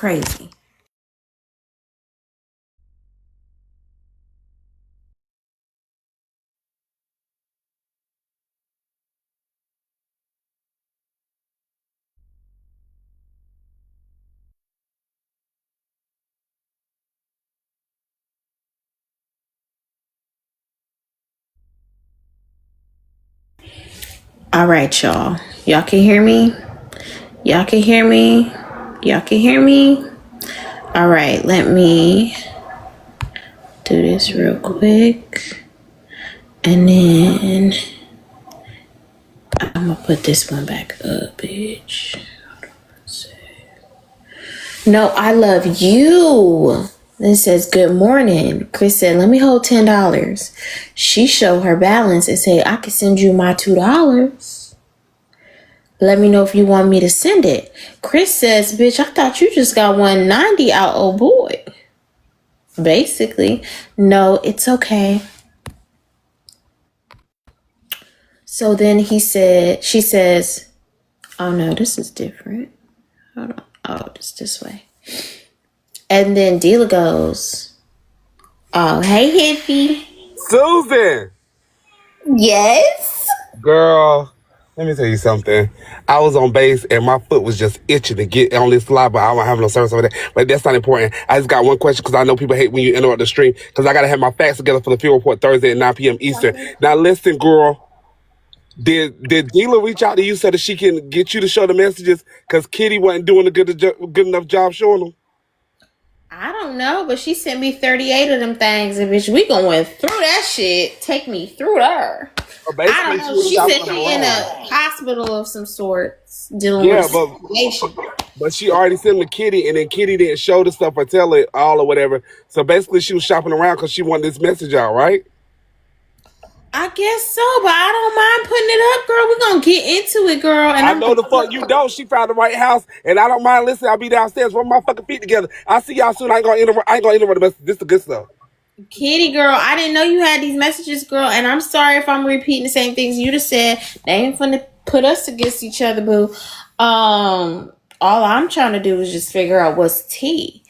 Crazy. All right, y'all. Y'all can hear me? Y'all can hear me? Y'all can hear me? All right, let me do this real quick. And then I'm gonna put this one back up, bitch. No, I love you. It says, good morning. Chris said, let me hold $10. She showed her balance and said, I can send you my $2. Let me know if you want me to send it. Chris says, bitch, I thought you just got 190 out, oh boy. Basically, no, it's okay. So then she says, oh no, this is different. Hold on. Oh, it's this way. And then Dealer goes, oh, hey, hippie. Susan! Yes? Girl, let me tell you something. I was on base and my foot was just itching to get on this slide, but I don't have no service over there. But that's not important. I just got one question because I know people hate when you interrupt the stream because I got to have my facts together for the field report Thursday at 9 p.m. Eastern. Now, listen, girl. Did Dealer reach out to you so that she can get you to show the messages because Kitty wasn't doing a good enough job showing them? I don't know, but she sent me 38 of them things, and bitch, we going through that shit. Take me through there. I don't know. She said she in a hospital of some sorts dealing with a situation. But she already sent them to Kitty, and then Kitty didn't show the stuff or tell it all or whatever. So basically, she was shopping around because she wanted this message out, right? I guess so, but I don't mind putting it up, girl. We're going to get into it, girl. And I know the fuck you don't. She found the right house, and I don't mind listening. I'll be downstairs. Rub my fucking feet together. I'll see y'all soon. I ain't gonna interrupt the message. This is the good stuff. Kitty, girl, I didn't know you had these messages, girl. And I'm sorry if I'm repeating the same things you just said. They ain't finna put us against each other, boo. All I'm trying to do is just figure out what's tea.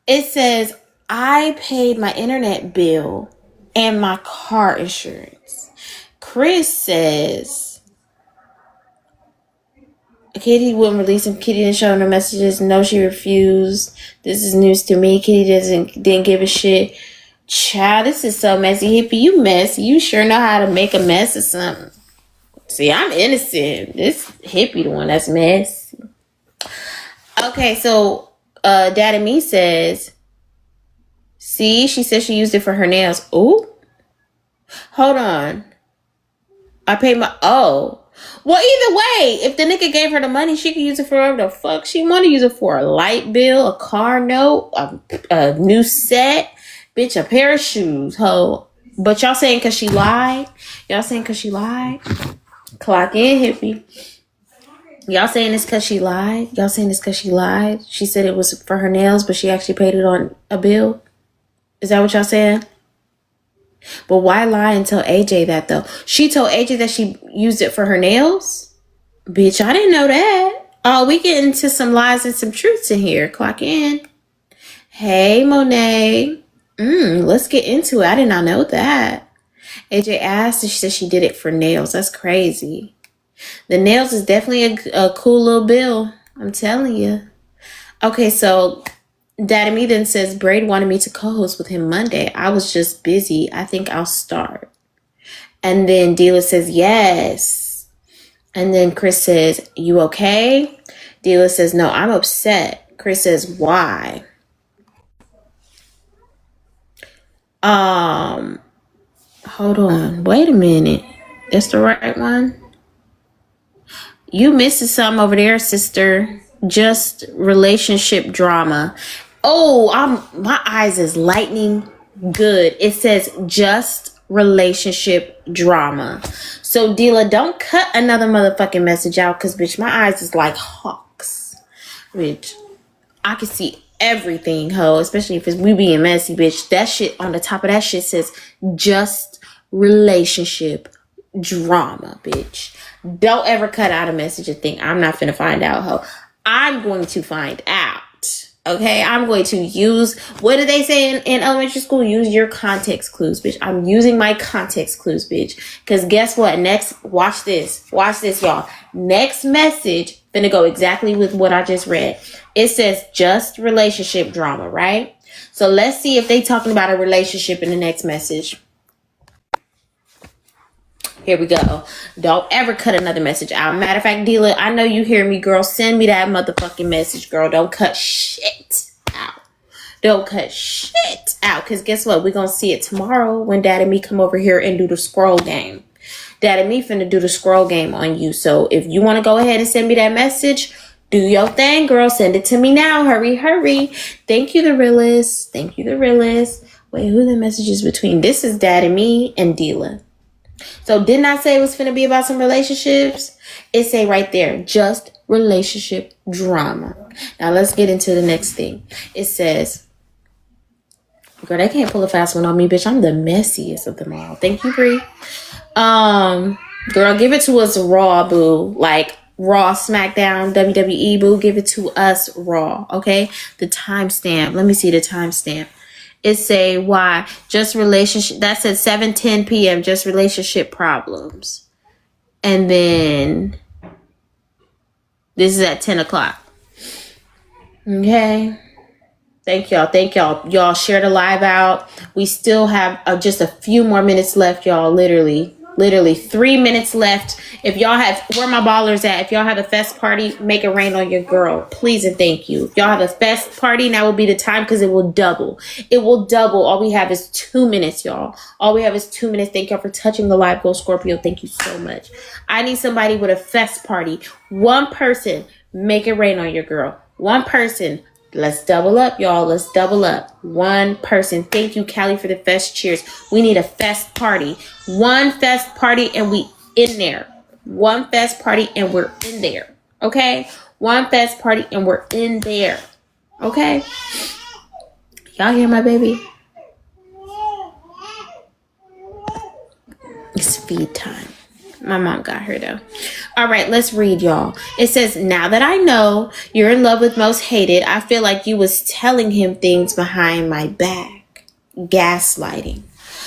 It says, I paid my internet bill and my car insurance. Chris says, Kitty wouldn't release him. Kitty didn't show no messages. No, she refused. This is news to me. Kitty didn't give a shit. Child, this is so messy. Hippie, you messy. You sure know how to make a mess of something. See, I'm innocent. This hippie the one that's messy. Okay, so Daddy Me says, see, she said she used it for her nails. Ooh. Hold on. I paid my... Oh. Well, either way, if the nigga gave her the money, she could use it for whatever the fuck she want to use it for. A light bill, a car note, a new set, bitch, a pair of shoes, ho. But y'all saying because she lied? Y'all saying because she lied? Clock in, hippie. Y'all saying this because she lied? Y'all saying this because she lied? She said it was for her nails, but she actually paid it on a bill? Is that what y'all saying? But why lie and tell AJ that, though? She told AJ that she used it for her nails? Bitch, I didn't know that. Oh, we get into some lies and some truths in here. Clock in. Hey, Monet. Let's get into it. I did not know that. AJ asked and she said she did it for nails. That's crazy. The nails is definitely a cool little bill. I'm telling you. Okay, so Daddy Me then says Braid wanted me to co-host with him Monday. I was just busy. I think I'll start. And then Dealer says yes. And then Chris says, you okay? Dealer says, no, I'm upset. Chris says, why? Hold on. Wait a minute. That's the right one? You missing something over there, sister. Just relationship drama. Oh, my eyes is lightning good. It says just relationship drama. So Dealer, don't cut another motherfucking message out because bitch, my eyes is like hawks. Bitch, I can see everything, ho. Especially if we being messy, bitch. That shit on the top of that shit says just relationship drama, bitch. Don't ever cut out a message and think I'm not finna find out, ho. I'm going to find out. Okay, I'm going to use, what did they say in elementary school? Use your context clues, bitch. I'm using my context clues, bitch. Because guess what? Next, watch this, y'all. Next message, gonna go exactly with what I just read. It says just relationship drama, right? So let's see if they talking about a relationship in the next message. Here we go. Don't ever cut another message out. Matter of fact, Dila, I know you hear me, girl. Send me that motherfucking message, girl. Don't cut shit out. Don't cut shit out. Because guess what? We're going to see it tomorrow when Dad and me come over here and do the scroll game. Dad and me finna do the scroll game on you. So if you want to go ahead and send me that message, do your thing, girl. Send it to me now. Hurry, hurry. Thank you, the realist. Thank you, the realist. Wait, who the message is between? This is Dad and me and Dila. So didn't I say it was finna be about some relationships? It say right there, just relationship drama. Now let's get into the next thing. It says, girl, they can't pull a fast one on me, bitch. I'm the messiest of them all. Thank you, Bree. Girl, give it to us raw, boo. Like Raw, SmackDown, WWE, boo. Give it to us raw, okay? The timestamp. Let me see the timestamp. It say why just relationship. That's at 7:10 p.m. Just relationship problems, and then this is at 10 o'clock. Okay. Thank y'all. Thank y'all. Y'all share the live out. We still have just a few more minutes left, y'all. Literally 3 minutes left. If y'all have, where my ballers at? If y'all have a fest party, make it rain on your girl. Please and thank you. If y'all have a fest party, now will be the time because it will double. It will double. All we have is 2 minutes, y'all. All we have is 2 minutes. Thank y'all for touching the live goal, Scorpio. Thank you so much. I need somebody with a fest party. One person, make it rain on your girl. One person. Let's double up, y'all. Let's double up. One person. Thank you, Callie, for the fest cheers. We need a fest party. One fest party and we in there. One fest party and we're in there. Okay? One fest party and we're in there. Okay? Y'all hear my baby? It's feed time. My mom got her though. All right, let's read, y'all. It says, now that I know you're in love with Most Hated, I feel like you was telling him things behind my back. Gaslighting.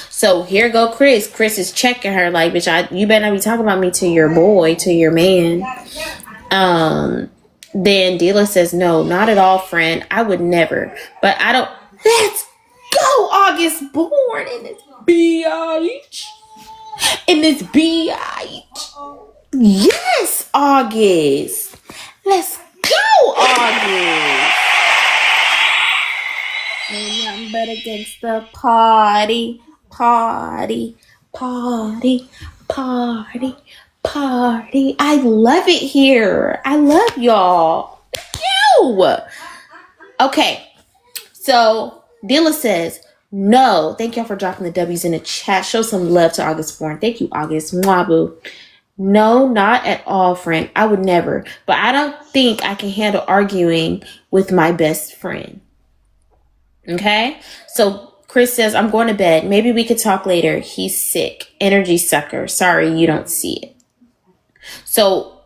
So here go Chris. Chris is checking her like, bitch, you better not be talking about me to your boy, to your man. Then Dila says, no, not at all, friend. I would never. But I don't. Let's go, August born in this bitch. In this bitch. Yes, August. Let's go, August. Ain't nothing but against the party. Party. I love it here. I love y'all. Thank you. Okay. So Dilla says, no. Thank y'all for dropping the W's in the chat. Show some love to August Born. Thank you, August. Mwah, boo. No, not at all, friend. I would never. But I don't think I can handle arguing with my best friend. Okay? So Chris says, I'm going to bed. Maybe we could talk later. He's sick. Energy sucker. Sorry, you don't see it. So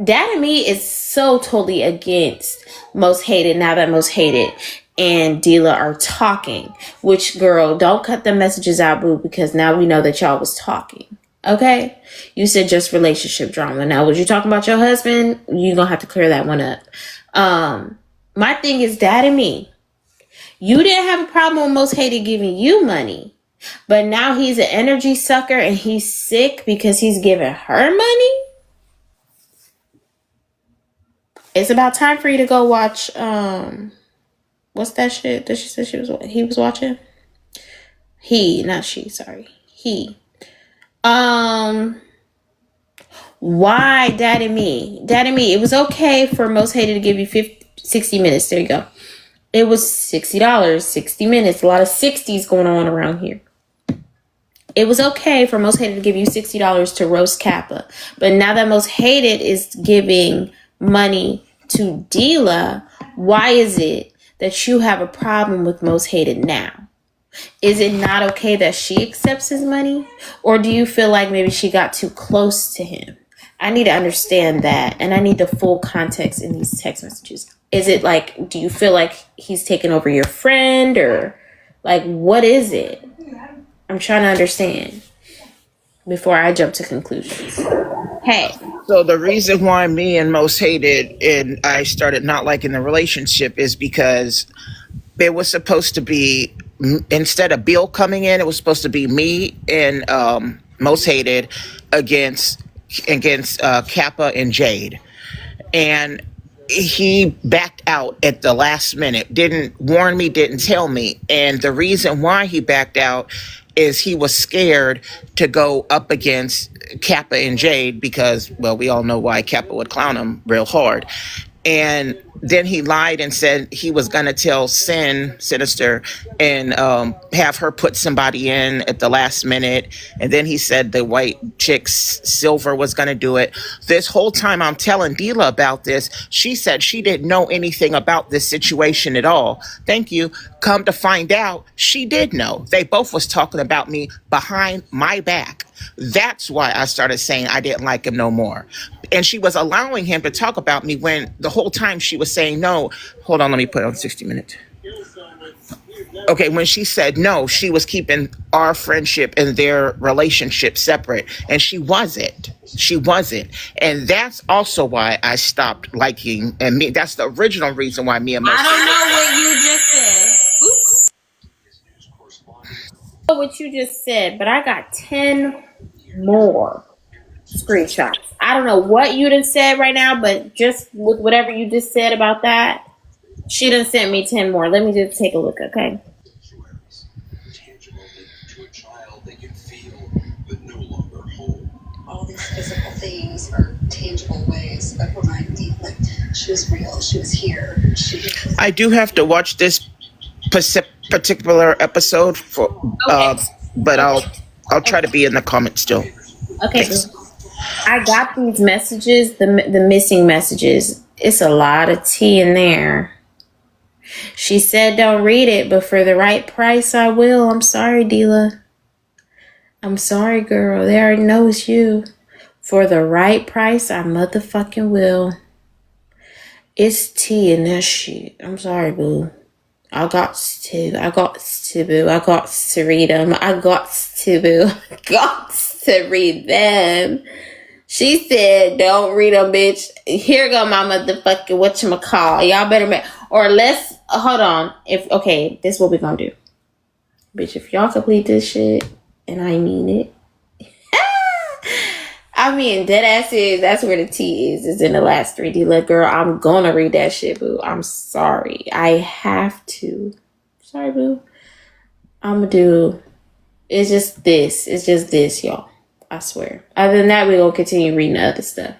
Dad and me is so totally against Most Hated now that Most Hated and Dila are talking. Which, girl, don't cut the messages out, boo, because now we know that y'all was talking. Okay? You said just relationship drama. Now, was you talking about your husband? You're going to have to clear that one up. My thing is, Dad and me, you didn't have a problem with Most Hated giving you money. But now he's an energy sucker and he's sick because he's giving her money? It's about time for you to go watch, what's that shit that she said he was watching? He, not she, sorry. He. Why Dad and me? Dad and me, it was okay for Most Hated to give you 60 minutes. There you go. It was $60, 60 minutes. A lot of 60s going on around here. It was okay for Most Hated to give you $60 to roast Kappa. But now that Most Hated is giving money to Dila, why is it that you have a problem with Most Hated now? Is it not okay that she accepts his money? Or do you feel like maybe she got too close to him? I need to understand that, and I need the full context in these text messages. Is it like, do you feel like he's taking over your friend, or like, what is it? I'm trying to understand before I jump to conclusions. Hey, So the reason why me and Most Hated and I started not liking the relationship is because it was supposed to be, instead of Bill coming in, it was supposed to be me and Most Hated against Kappa and Jade, and he backed out at the last minute, didn't warn me, didn't tell me. And the reason why he backed out is he was scared to go up against Kappa and Jade because, well, we all know why Kappa would clown him real hard. And then he lied and said he was going to tell Sinister, and have her put somebody in at the last minute. And then he said the white chick, Silver, was going to do it. This whole time I'm telling Dila about this, she said she didn't know anything about this situation at all. Thank you. Come to find out, she did know. They both was talking about me behind my back. That's why I started saying I didn't like him no more. And she was allowing him to talk about me when the whole time she was saying no. Hold on, let me put it on 60 Minutes. Okay, when she said no, she was keeping our friendship and their relationship separate. And she wasn't. She wasn't. And that's also why I stopped liking, and me. That's the original reason why me and I Most. don't know what you just said. Oops. I don't know what you just said, but I got 10 more screenshots. I don't know what you done said right now, but just with whatever you just said about that, she done sent me 10 more. Let me just take a look, okay? All these physical things are tangible ways of reminding me that she was real, she was here. I do have to watch this particular episode for, Okay. but I'll try to be in the comments still. Okay, Thanks. I got these messages, the missing messages. It's a lot of tea in there. She said don't read it, but for the right price, I will. I'm sorry, Dila. I'm sorry, girl. They already know it's you. For the right price, I motherfucking will. It's tea in that shit. I'm sorry, boo. I got to, boo. I got to read them. I got to, boo. Got to read them. She said, don't read them, bitch. Here go my motherfucking whatchamacall. Y'all better or let's, hold on. Okay, this is what we gonna do. Bitch, if y'all complete this shit, and I mean it. I mean, dead ass is, that's where the tea is in the last 3D. Like, girl, I'm gonna read that shit, boo. I'm sorry. I have to. Sorry, boo. I'm gonna do, it's just this, y'all. I swear. Other than that, we're gonna continue reading the other stuff.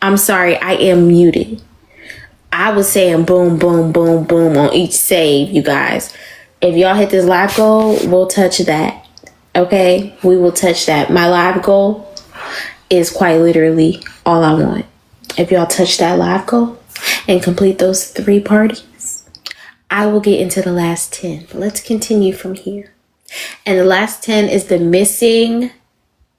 I'm sorry, I am muted. I was saying boom, boom, boom, boom on each save, you guys. If y'all hit this live goal, we'll touch that. Okay? We will touch that. My live goal is quite literally all I want. If y'all touch that live goal and complete those 3 parties, I will get into the last 10. But let's continue from here. And the last 10 is the missing.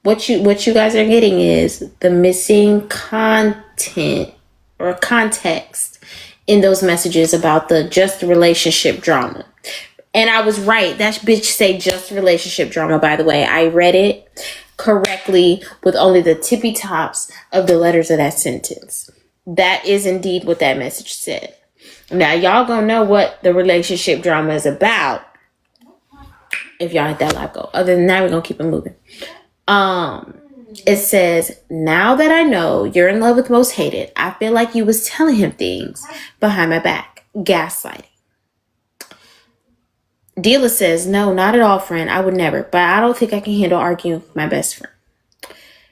What you guys are getting is the missing content or context in those messages about the just relationship drama. And I was right. That bitch say just relationship drama, by the way. I read it correctly with only the tippy tops of the letters of that sentence. That is indeed what that message said. Now, y'all gonna know what the relationship drama is about if y'all hit that live goal. Other than that, we're gonna keep it moving. It says, now that I know you're in love with Most Hated, I feel like you was telling him things behind my back. Gaslighting. Dealer says, no, not at all, friend. I would never. But I don't think I can handle arguing with my best friend.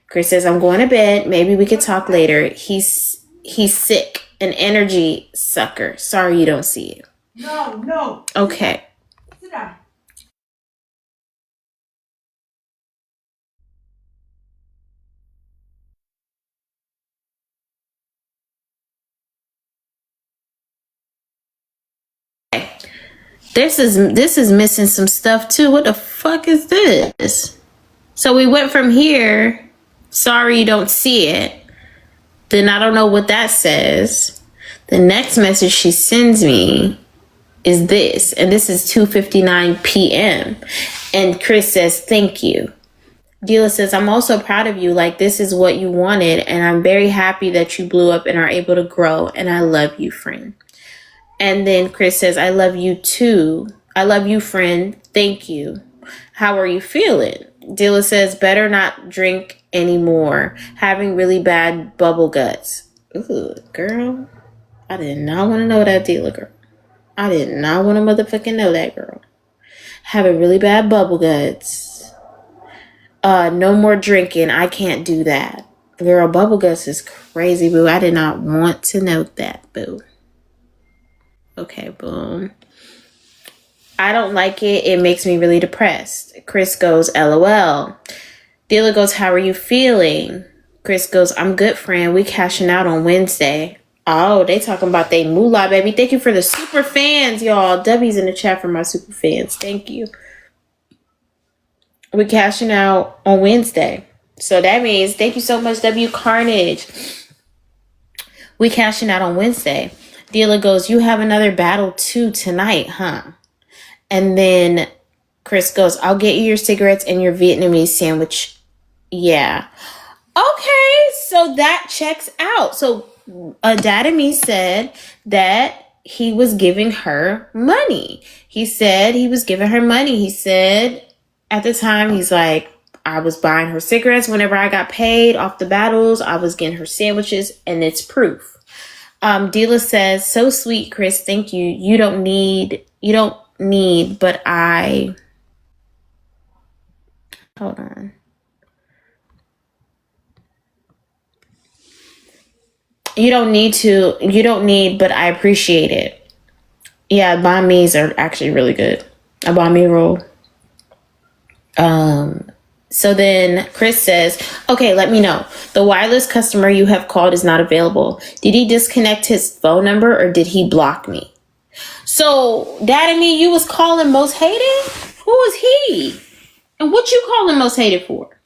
Chris says, I'm going to bed. Maybe we could talk later. He's sick. An energy sucker. Sorry you don't see it. No. Okay. Sit down. This is missing some stuff too. What the fuck is this? So we went from here. Sorry you don't see it. Then I don't know what that says. The next message she sends me is this. And this is 2:59 p.m. And Chris says, thank you. Dealer says, I'm also proud of you. Like, this is what you wanted. And I'm very happy that you blew up and are able to grow. And I love you, friend. And then Chris says, I love you too. I love you, friend. Thank you. How are you feeling? Dealer says, better not drink anymore. Having really bad bubble guts. Ooh, girl. I did not want to know that, dealer girl. I did not want to motherfucking know that, girl. Having really bad bubble guts. No more drinking. I can't do that. Girl, bubble guts is crazy, boo. I did not want to note that, boo. Okay, boom. I don't like it. It makes me really depressed. Chris goes, LOL. Dealer goes, how are you feeling? Chris goes, I'm good, friend. We cashing out on Wednesday. Oh, they talking about they moolah, baby. Thank you for the super fans, y'all. W's in the chat for my super fans. Thank you. We cashing out on Wednesday. So that means, thank you so much, W Carnage. We cashing out on Wednesday. Dealer goes, you have another battle too tonight, huh? And then Chris goes, I'll get you your cigarettes and your Vietnamese sandwich. Yeah. Okay, so that checks out. So Dadamy said that he was giving her money. He said he was giving her money. He said at the time, he's like, I was buying her cigarettes whenever I got paid off the battles. I was getting her sandwiches, and it's proof. Dealer says, so sweet, Chris. Thank you. You don't need, but I, hold on. You don't need, but I appreciate it. Yeah, banh mi's are actually really good. A banh mi roll. So then Chris says, okay, let me know. The wireless customer you have called is not available. Did he disconnect his phone number or did he block me? So, Daddy, you was calling most hated? Who is he? And what you calling most hated for?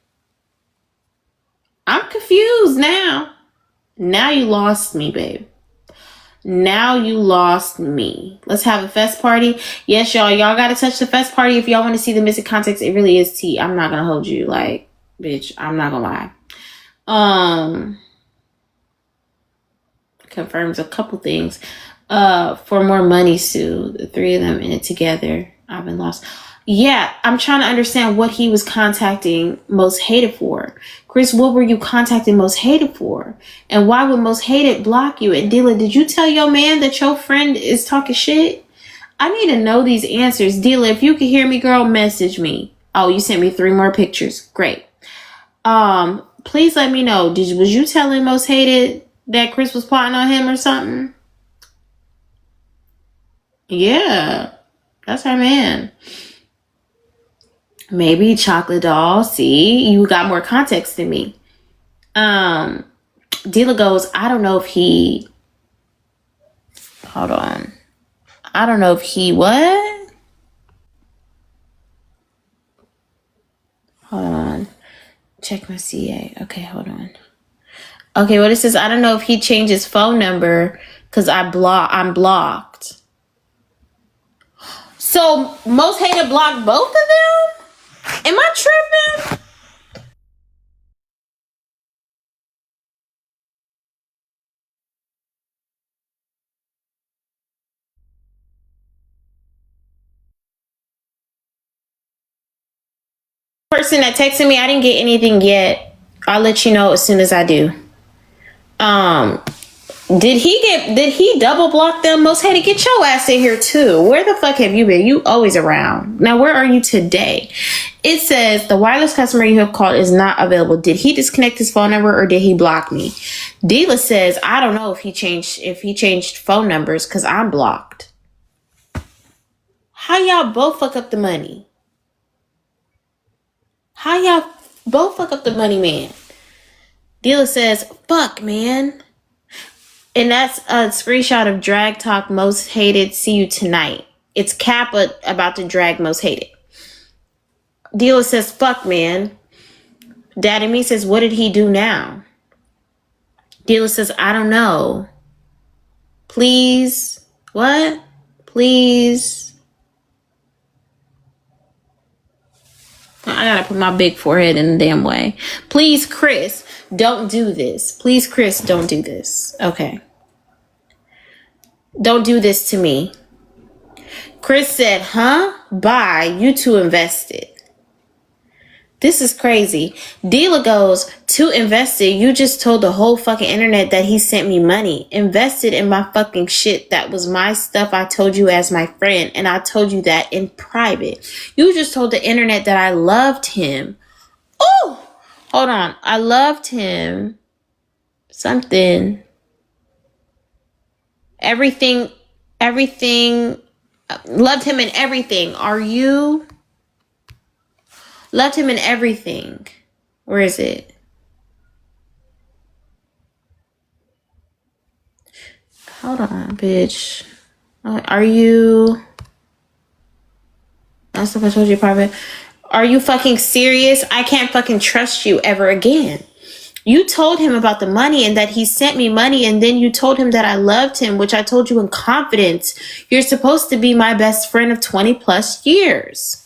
I'm confused now. Now you lost me, babe. Now you lost me. Let's have a fest party. Yes, y'all. Y'all got to touch the fest party if y'all want to see the missing context. It really is tea. I'm not going to hold you. Like, bitch, I'm not going to lie. Confirms a couple things. For more money, Sue. The three of them in it together. I've been lost. Yeah, I'm trying to understand what he was contacting Most Hated for. Chris, what were you contacting Most Hated for? And why would Most Hated block you? And Dila, did you tell your man that your friend is talking shit? I need to know these answers. Dila, if you can hear me, girl, message me. Oh, you sent me 3 more pictures. Great. Please let me know. Was you telling Most Hated that Chris was plotting on him or something? Yeah, that's her man. Maybe Chocolate Doll. See, you got more context than me. Dila goes, I don't know if he... Hold on. I don't know if he what? Hold on. Check my CA. Okay, hold on. Okay, what it says, I don't know if he changed his phone number because I'm blocked. So, Most Hated blocked both of them? Am I tripping? Person that texted me, I didn't get anything yet. I'll let you know as soon as I do. Did he double block them? Most hated, get your ass in here too. Where the fuck have you been? You always around. Now where are you today? It says the wireless customer you have called is not available. Did he disconnect his phone number or did he block me? Dila says, I don't know if he changed phone numbers because I'm blocked. How y'all both fuck up the money? How y'all both fuck up the money, man? Dila says, fuck, man. And that's a screenshot of Drag Talk Most Hated. See you tonight. It's Kappa about to drag Most Hated. Dila says, fuck, man. Daddy Me says, what did he do now? Dila says, I don't know. Please. What? Please. I gotta put my big forehead in the damn way. Please, Chris, don't do this. Please, Chris, don't do this. Okay. Don't do this to me. Chris said, huh? Bye. You two invested. This is crazy. Dila goes, to invested. You just told the whole fucking internet that he sent me money. Invested in my fucking shit. That was my stuff. I told you as my friend. And I told you that in private. You just told the internet that I loved him. Oh, hold on. I loved him. Something. Everything. Loved him in everything. Are you? Loved him in everything. Where is it? Hold on, bitch. Are you? That's what I told you private. Are you fucking serious? I can't fucking trust you ever again. You told him about the money and that he sent me money, and then you told him that I loved him, which I told you in confidence. You're supposed to be my best friend of 20 plus years.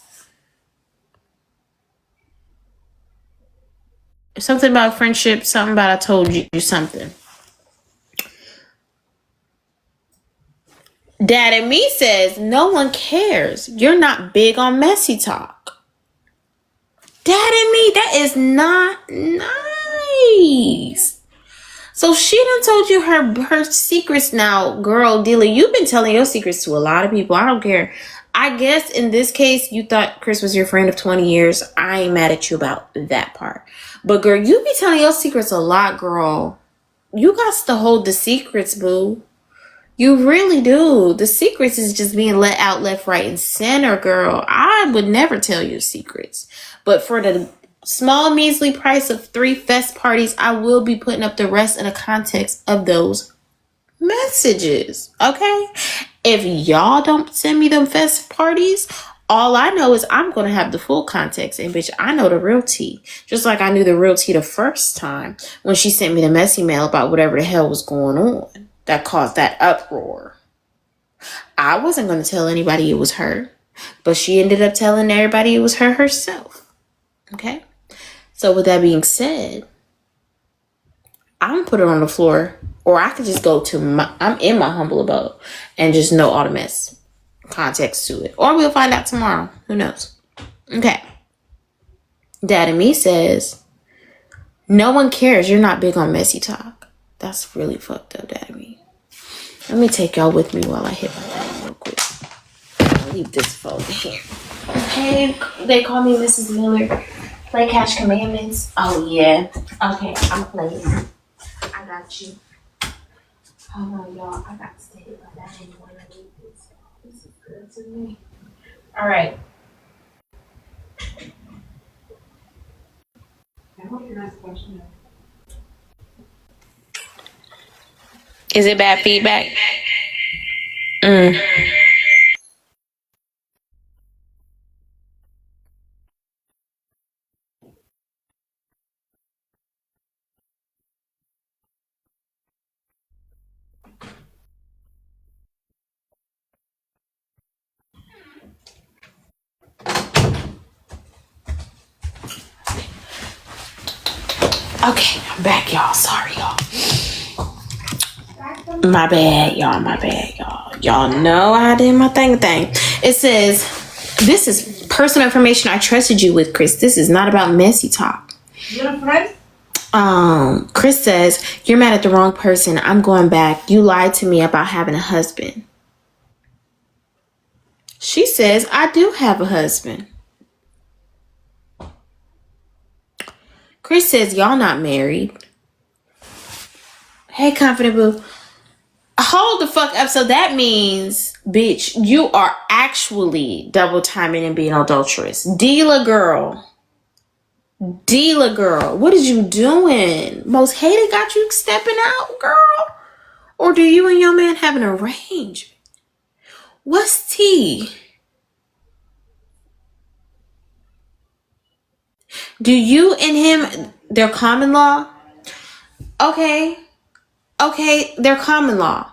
Something about friendship, something about I told you something. Daddy Me says, no one cares. You're not big on messy talk. Daddy Me, that is not nice. So she done told you her secrets now. Girl, Dila, you've been telling your secrets to a lot of people. I don't care. I guess in this case, you thought Chris was your friend of 20 years. I ain't mad at you about that part. But girl, you be telling your secrets a lot, girl. You got to hold the secrets, boo. You really do. The secrets is just being let out left, right, and center, girl. I would never tell you secrets. But for the small, measly price of 3 fest parties, I will be putting up the rest in the context of those messages. Okay? If y'all don't send me them fest parties, all I know is I'm going to have the full context. And bitch, I know the real tea. Just like I knew the real tea the first time when she sent me the messy mail about whatever the hell was going on that caused that uproar. I wasn't going to tell anybody it was her, but she ended up telling everybody it was her herself. Okay? So with that being said, I'm going to put it on the floor, or I could just go to I'm in my humble abode and just know all the mess. Context to it, or we'll find out tomorrow. Who knows? Okay. Daddy Me says, no one cares. You're not big on messy talk. That's really fucked up, Daddy Me. Let me take y'all with me while I hit my thing real quick. I'll leave this phone here. Okay, they call me Mrs. Miller. Play Catch Commandments. Oh yeah. Okay, I'm playing. I got you. Hold on, y'all. I got to stay by that anyway. This is good to me. All right. I hope you're not questioning. Is it bad feedback? Okay, I'm back, y'all. Sorry, y'all. My bad, y'all. Y'all know I did my thing. It says, this is personal information I trusted you with, Chris. This is not about messy talk. You're a friend? Chris says, "You're mad at the wrong person. I'm going back. You lied to me about having a husband." She says, "I do have a husband." Chris says, "Y'all not married." Hey, Confident Boo. Hold the fuck up. So that means, bitch, you are actually double timing and being adulterous. Dealer girl. Dealer girl. What is you doing? Most hated got you stepping out, girl? Or do you and your man have an arrangement? What's tea? Do you and him, they're common law? Okay, they're common law.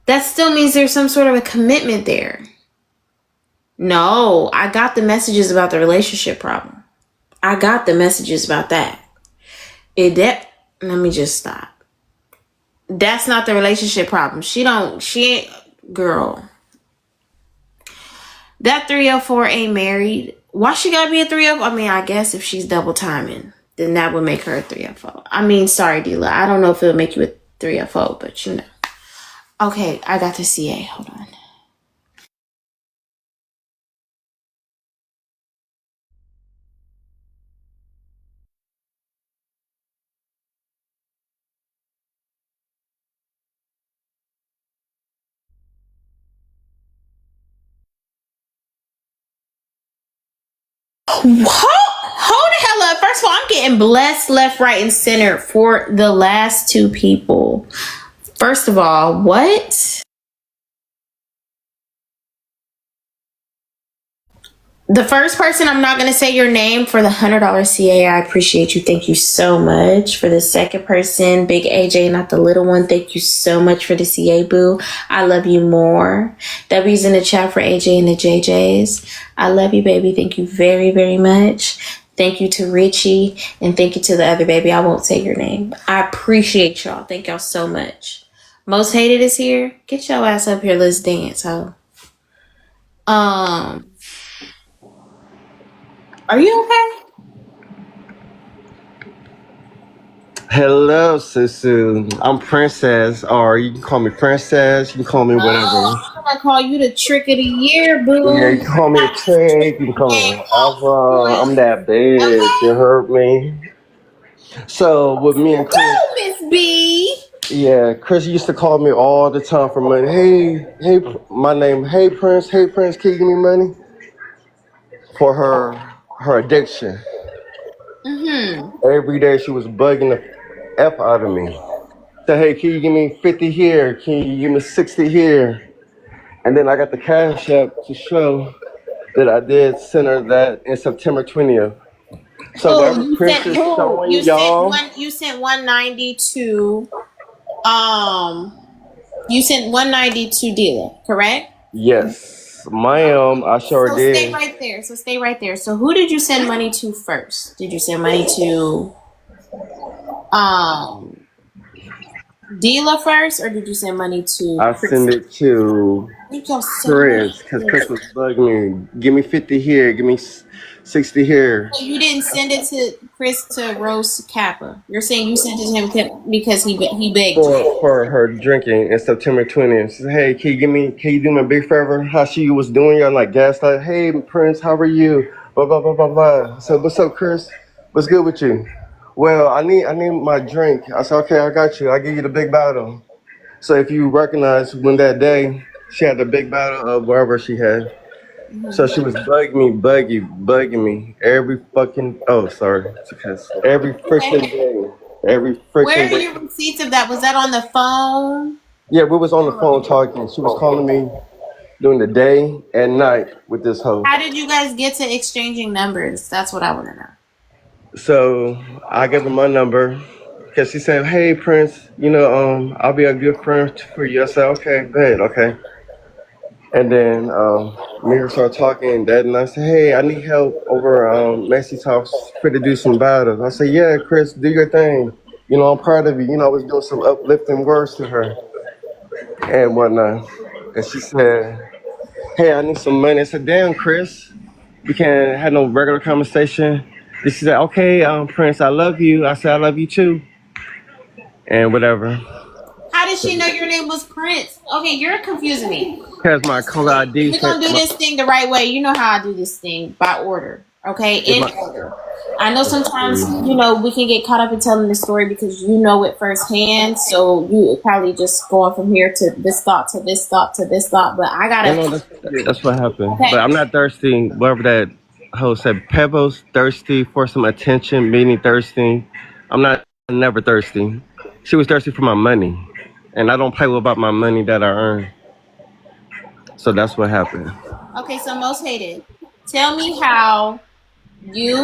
That still means there's some sort of a commitment there. No, I got the messages about the relationship problem. I got the messages about that. Let me just stop. That's not the relationship problem. She ain't, girl. That 304 ain't married. Why she gotta be a 304? I mean, I guess if she's double timing, then that would make her a 304. I mean, sorry, Dila. I don't know if it would make you a 304, but you know. Okay, I got the CA. Hold on. Hold the hell up. First of all, I'm getting blessed left, right, and center for the last two people. First of all, what? The first person, I'm not going to say your name for the $100 CA. I appreciate you. Thank you so much. For the second person, Big AJ, not the little one. Thank you so much for the CA, boo. I love you more. W's in the chat for AJ and the JJs. I love you, baby. Thank you very, very much. Thank you to Richie. And thank you to the other baby. I won't say your name. I appreciate y'all. Thank y'all so much. Most hated is here. Get your ass up here. Let's dance, ho. Are you okay? Hello, Susu. I'm Princess, or you can call me Princess. You can call me whatever. Oh, I'm gonna call you the trick of the year, boo. Yeah, you can call me a trick. You can call me whatever. I'm that bitch. You heard me. So with me and Chris, Go, Miss B. yeah, Chris used to call me all the time for money. Hey, my name. Hey, Prince. Hey, Prince. Can you give me money for her addiction? Every day she was bugging the f out of me. Say, hey, can you give me 50 here? Can you give me 60 here? And then I got the cash app to show that I did send her that in September 20th. So Oh, whatever Prince is showing y'all, you sent 190 to you sent 190 to dealer, correct? yes, ma'am, I sure So did. stay right there. So who did you send money to first? Did you send money to dealer first, or did you send money to I Chris? sent it to I think y'all so Chris because Chris was bugging me. Give me 50 here, give me 60 here. So you didn't send it to Chris to Rose Kappa. You're saying you sent it to him because he begged you. For her drinking in September 20th. She said, hey, can you do me a big favor? How she was doing you like gaslight, hey Prince, how are you? Blah blah blah blah blah. So what's up, Chris? What's good with you? Well, I need my drink. I said, okay, I got you. I'll give you the big bottle. So if you recognize when that day she had the big bottle of wherever she had. So she was bugging me every fucking every freaking day. Every Where freaking are day. your receipts of that? Was that on the phone? Yeah, we was on the phone talking. She was calling me during the day and night with this hoe. How did you guys get to exchanging numbers? That's what I want to know. So I gave her my number because she said, "Hey Prince, I'll be a good friend for you." I said, "Okay, bet, okay." And then me and her started talking that night. I said, "Hey, I need help over Macy's house for to do some battles." I said, "Yeah, Chris, do your thing. I'm proud of you." I was doing some uplifting words to her and whatnot. And she said, hey, I need some money. I said, damn, Chris, we can't have no regular conversation. She said, okay, Prince, I love you. I said, I love you too. And whatever. How did she know your name was Prince? Okay, you're confusing me. Because my caller ID We're said, gonna do this thing the right way. You know how I do this thing by order. Okay, in order. I know sometimes we can get caught up in telling the story because you know it firsthand. So you probably just going from here to this thought to this thought to this thought. But I gotta. no, that's what happened. Okay. But I'm not thirsty. Whatever that host said, Pebbles thirsty for some attention, meaning thirsty. I'm never thirsty. She was thirsty for my money. And I don't play about my money that I earn. So that's what happened. Okay, so most hated. Tell me how you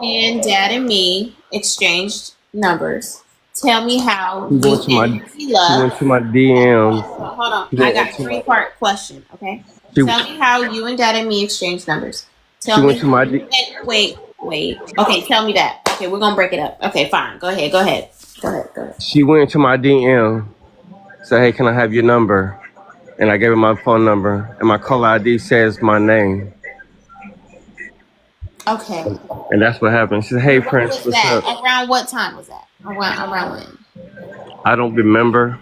and Dad and me exchanged numbers. Tell me how She you went to my and she Tila. went to my DMs. Hold on. She I went got a to my 3-part question, okay? she, Tell me how you and Dad and me exchanged numbers. she Tell went me. to my Wait. Okay, tell me that. Okay, we're gonna break it up. Okay, fine. Go ahead. she went to my DM, said, hey, can I have your number? And I gave her my phone number, and my caller ID says my name. Okay. And that's what happened. She said, hey, When Prince, was what's that? up? Around what time was that? Around when? I don't remember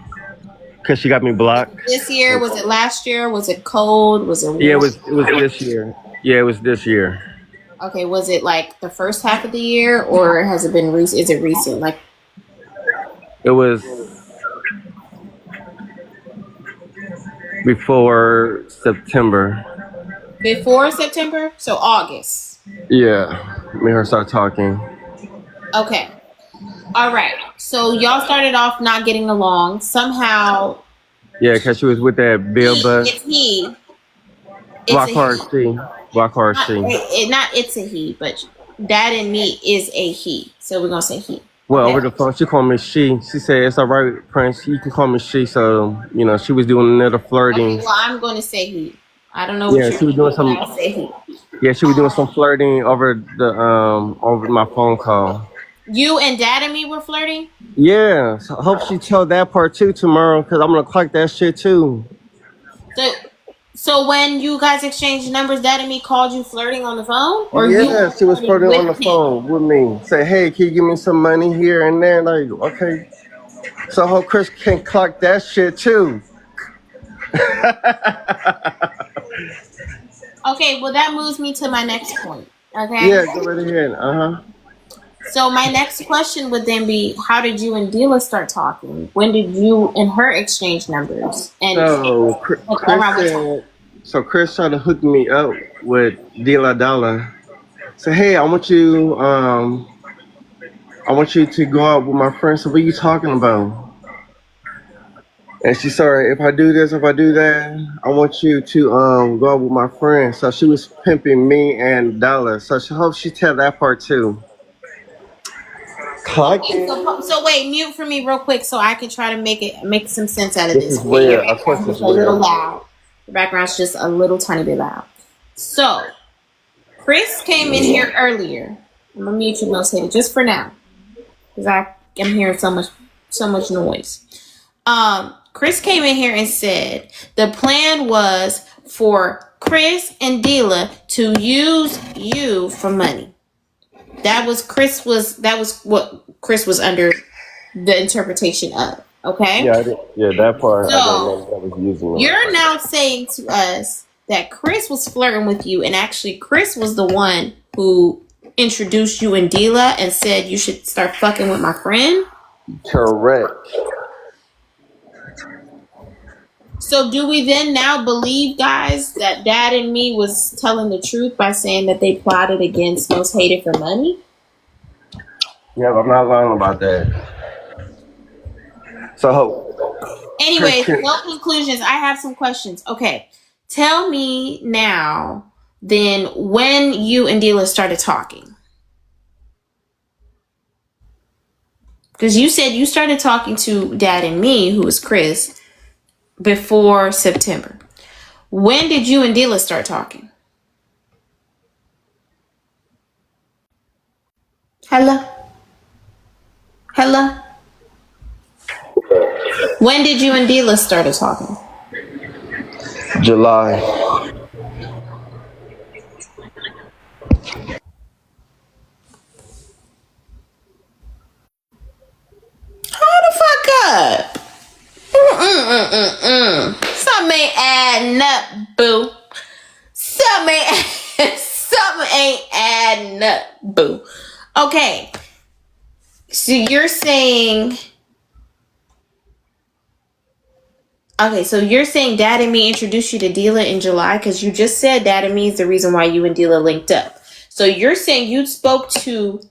because she got me blocked. This year? Was it last year? Was it cold? Was it warm? Yeah, it was this year. Yeah, it was this year. Okay, was it like the first half of the year or has it been recent? Is it recent? Like, It was before September. before September? So August. Yeah, me and her start talking. Okay. All right. So y'all started off not getting along. Somehow Yeah, because she was with that Bill Bus. it's he. Block It's a hard he. C. Block hard C. Not it's a he, but Dad and me is a he. So we're gonna say he. Well, Okay. over the phone, she called me she. She said, it's all right, Prince. You can call me she. So, she was doing a little Okay, flirting. well I'm gonna say he. I don't know what Yeah, you're she was doing some. I'll say he. Yeah, she was doing some flirting over my phone call. You and Dad and me were flirting? Yeah, so I hope she told that part too tomorrow, because I'm gonna clock that shit too. So when you guys exchanged numbers, Dad and me called you flirting on the phone? Or Yeah, she was flirting on the with him? phone with me. Say, hey, can you give me some money here and there? Like, okay. So I hope Chris can clock that shit too. Okay, well that moves me to my next point. Okay. Yeah, go right ahead. So my next question would then be, how did you and Dila start talking? When did you and her exchange numbers? And So like, around what time? Chris tried to hook me up with Dila Dollar. Say, hey, I want you to go out with my friends. So what are you talking about? And she said, if I do this, if I do that, I want you to go out with my friends. So she was pimping me and Dollar. So I hope she tell that part too. Okay, so wait, mute for me real quick so I can try to make some sense out of This this. is weird. Of course It's it's a little weird. loud. The background's just a little tiny bit loud. So Chris came in here earlier. I'm gonna mute you, most hated, just for now, because I'm hearing so much noise. Chris came in here and said the plan was for Chris and Dila to use you for money. That was what Chris was under the interpretation of. Okay. Yeah, that part. So, I don't know if I was using it. You're now saying to us that Chris was flirting with you, and actually Chris was the one who introduced you and Dila and said you should start fucking with my friend. Correct. So do we then now believe, guys, that Dad and me was telling the truth by saying that they plotted against Most Hated for money? Yeah, I'm not lying about that. So, Anyways, no conclusions. I have some questions. Okay. Tell me now, then, when you and Dila started talking. Because you said you started talking to Dad and me, who was Chris, before September. When did you and Dila start talking? Hello? When did you and Dila started talking? July. up. Something ain't adding up, boo. Something ain't adding up, boo. Okay. So you're saying... Okay, so you're saying Dad and me introduced you to Dila in July? Because you just said Dad and me is the reason why you and Dila linked up. So you're saying you spoke to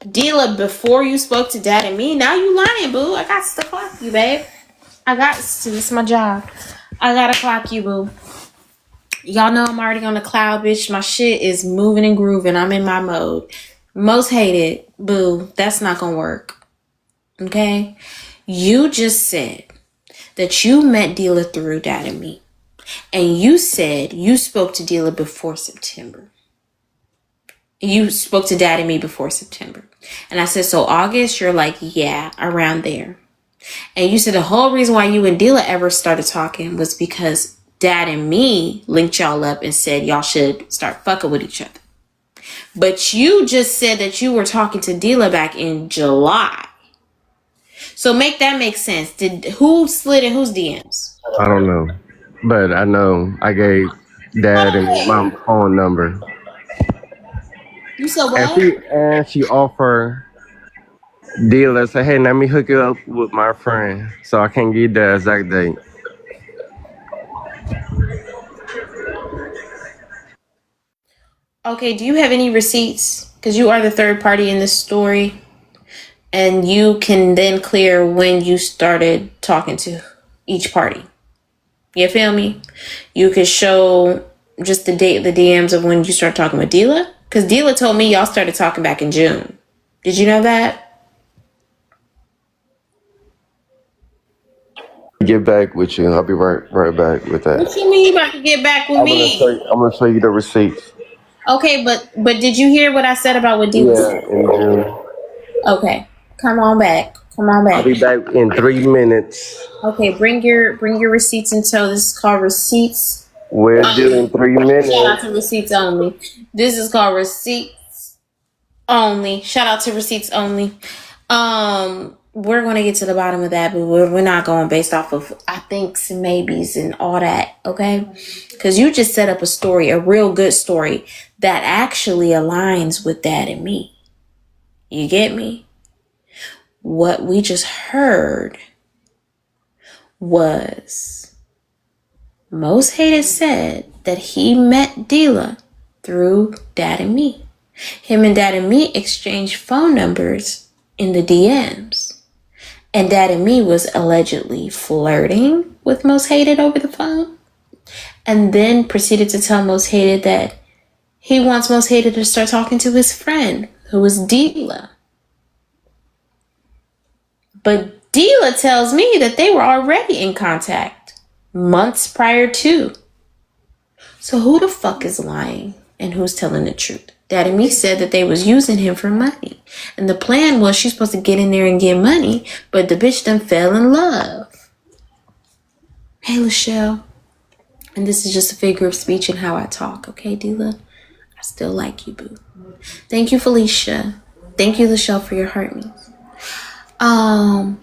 Dila before you spoke to Dad and me? Now you lying, boo. I got to clock you, babe. This is my job. I gotta clock you, boo. Y'all know I'm already on the cloud, bitch. My shit is moving and grooving. I'm in my mode. Most hated, boo. That's not gonna work. Okay? You just said that you met Dila through Dad and me. And you said you spoke to Dila before September. You spoke to Dad and me before September. And I said, so August? You're like, yeah, around there. And you said the whole reason why you and Dila ever started talking was because Dad and me linked y'all up and said y'all should start fucking with each other. But you just said that you were talking to Dila back in July. So make that make sense. Who slid in whose DMs? I don't know, but I know I gave Dad and my phone number, You said and what? she offered Dealer say, hey, let me hook you up with my friend, so I can't give the exact date. Okay, do you have any receipts? Because you are the third party in this story. And you can then clear when you started talking to each party. You feel me? You could show just the date of the DMs of when you started talking with Dila. Because Dila told me y'all started talking back in June. Did you know that? Get back with you. I'll be right back with that. What you mean you about to get back with me? I'm gonna show you the receipts. Okay, but did you hear what I said about what Dila said? Yeah, in June. Okay, come on back. I'll be back in 3 minutes. Okay, bring your receipts in tow. This is called receipts. We're doing 3 minutes. Shout out to receipts only. This is called receipts only. Shout out to receipts only. We're going to get to the bottom of that, but we're not going based off of I thinks and maybes and all that, okay? Because you just set up a story, a real good story that actually aligns with Dad and me. You get me? What we just heard was Most Hated said that he met Dila through Dad and me. Him and Dad and me exchanged phone numbers in the DMs. And Dad and me was allegedly flirting with Most Hated over the phone. And then proceeded to tell Most Hated that he wants Most Hated to start talking to his friend, who was Dila. But Dila tells me that they were already in contact months prior to. So who the fuck is lying and who's telling the truth? Dad and me said that they was using him for money. And the plan was she's supposed to get in there and get money, but the bitch done fell in love. Hey, Lachelle. And this is just a figure of speech and how I talk, okay, Dila? I still like you, boo. Thank you, Felicia. Thank you, Lachelle, for your heart means.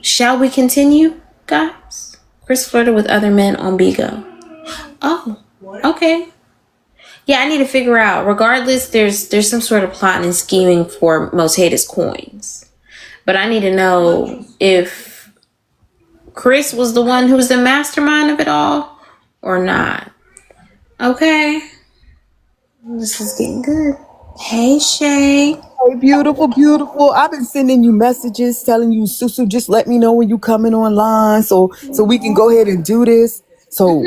Shall we continue, guys? Chris flirted with other men on Bigo. Oh, okay. Yeah, I need to figure out. Regardless, there's some sort of plotting and scheming for Most Hated's coins. But I need to know if Chris was the one who was the mastermind of it all or not. Okay. This is getting good. Hey, Shay. Hey, beautiful, beautiful. I've been sending you messages telling you, Susu, just let me know when you coming online so we can go ahead and do this. So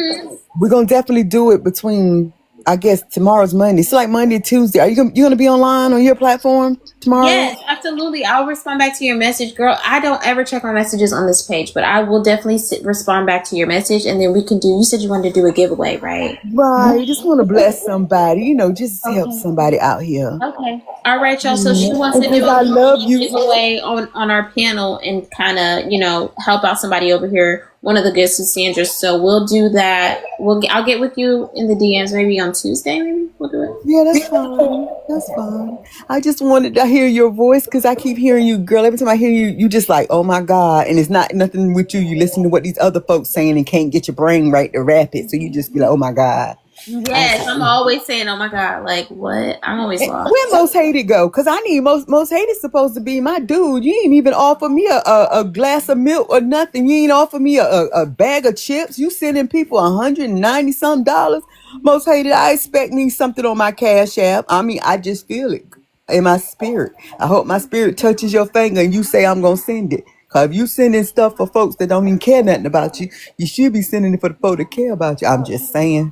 we're going to definitely do it between, I guess, tomorrow's Monday. It's like Monday, Tuesday. Are you going to be online on your platform tomorrow? Yes, absolutely. I'll respond back to your message, girl. I don't ever check my messages on this page, but I will definitely respond back to your message, and then we can do, you said you wanted to do a giveaway, right? Right. Just want to bless somebody, just help somebody out here. Okay. All right, y'all. So she wants to Because do I love a you. giveaway on our panel and kind of, help out somebody over here one of the good Sandras. So we'll do that. I'll get with you in the DMs maybe on Tuesday. Maybe we'll do it. Yeah, that's fine. That's fine. I just wanted to hear your voice because I keep hearing you, girl. Every time I hear you, you just like, oh my God. And it's not nothing with you. You listen to what these other folks saying and can't get your brain right to rap it. So you just be like, oh my God. Yes, I'm always saying, oh my God, like what? I'm always lost. Where Most Hated go? Because I need Most Hated supposed to be my dude. You ain't even offer me a glass of milk or nothing. You ain't offer me a bag of chips. You sending people $190 some dollars. Most Hated, I expect me something on my Cash App. I mean, I just feel it in my spirit. I hope my spirit touches your finger and you say I'm gonna send it. Cause if you sending stuff for folks that don't even care nothing about you, you should be sending it for the folks that care about you. I'm just saying.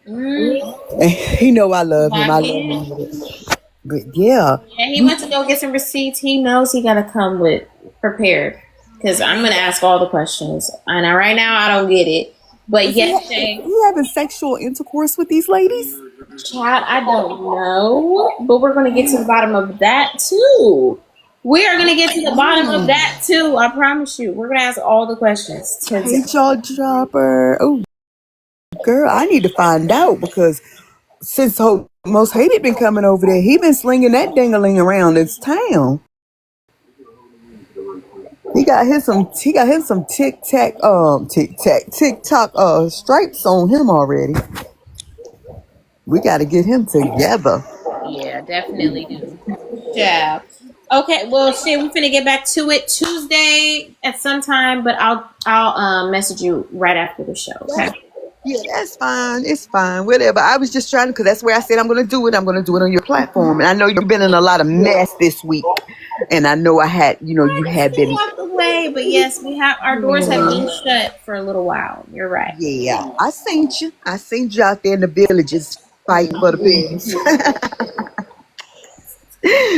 He know I love him. I love him with it. But yeah. Yeah, he went to go get some receipts. He knows he gotta come with prepared. Because I'm gonna ask all the questions. And right now I don't get it. But yes, Shay. You having sexual intercourse with these ladies? Chad, I don't know. But we're gonna get to the bottom of that too. We are gonna get to the bottom of that too. I promise you. We're gonna ask all the questions. Hey, jaw dropper. Oh, girl, I need to find out because since Most Hated been coming over there, he been slinging that ding-a-ling around this town. He got him some TikTok stripes on him already. We got to get him together. Yeah, definitely do. Yeah. Okay, well, shit, we're finna get back to it Tuesday at some time, but I'll message you right after the show. Okay. Yeah, that's fine. It's fine. Whatever. I was just trying because that's where I said I'm going to do it. I'm going to do it on your platform, and I know you've been in a lot of mess this week, and I know you had been out the way, but yes, our doors have been shut for a little while. You're right. Yeah, I seen you. I seen you out there in the villages fighting for the peace.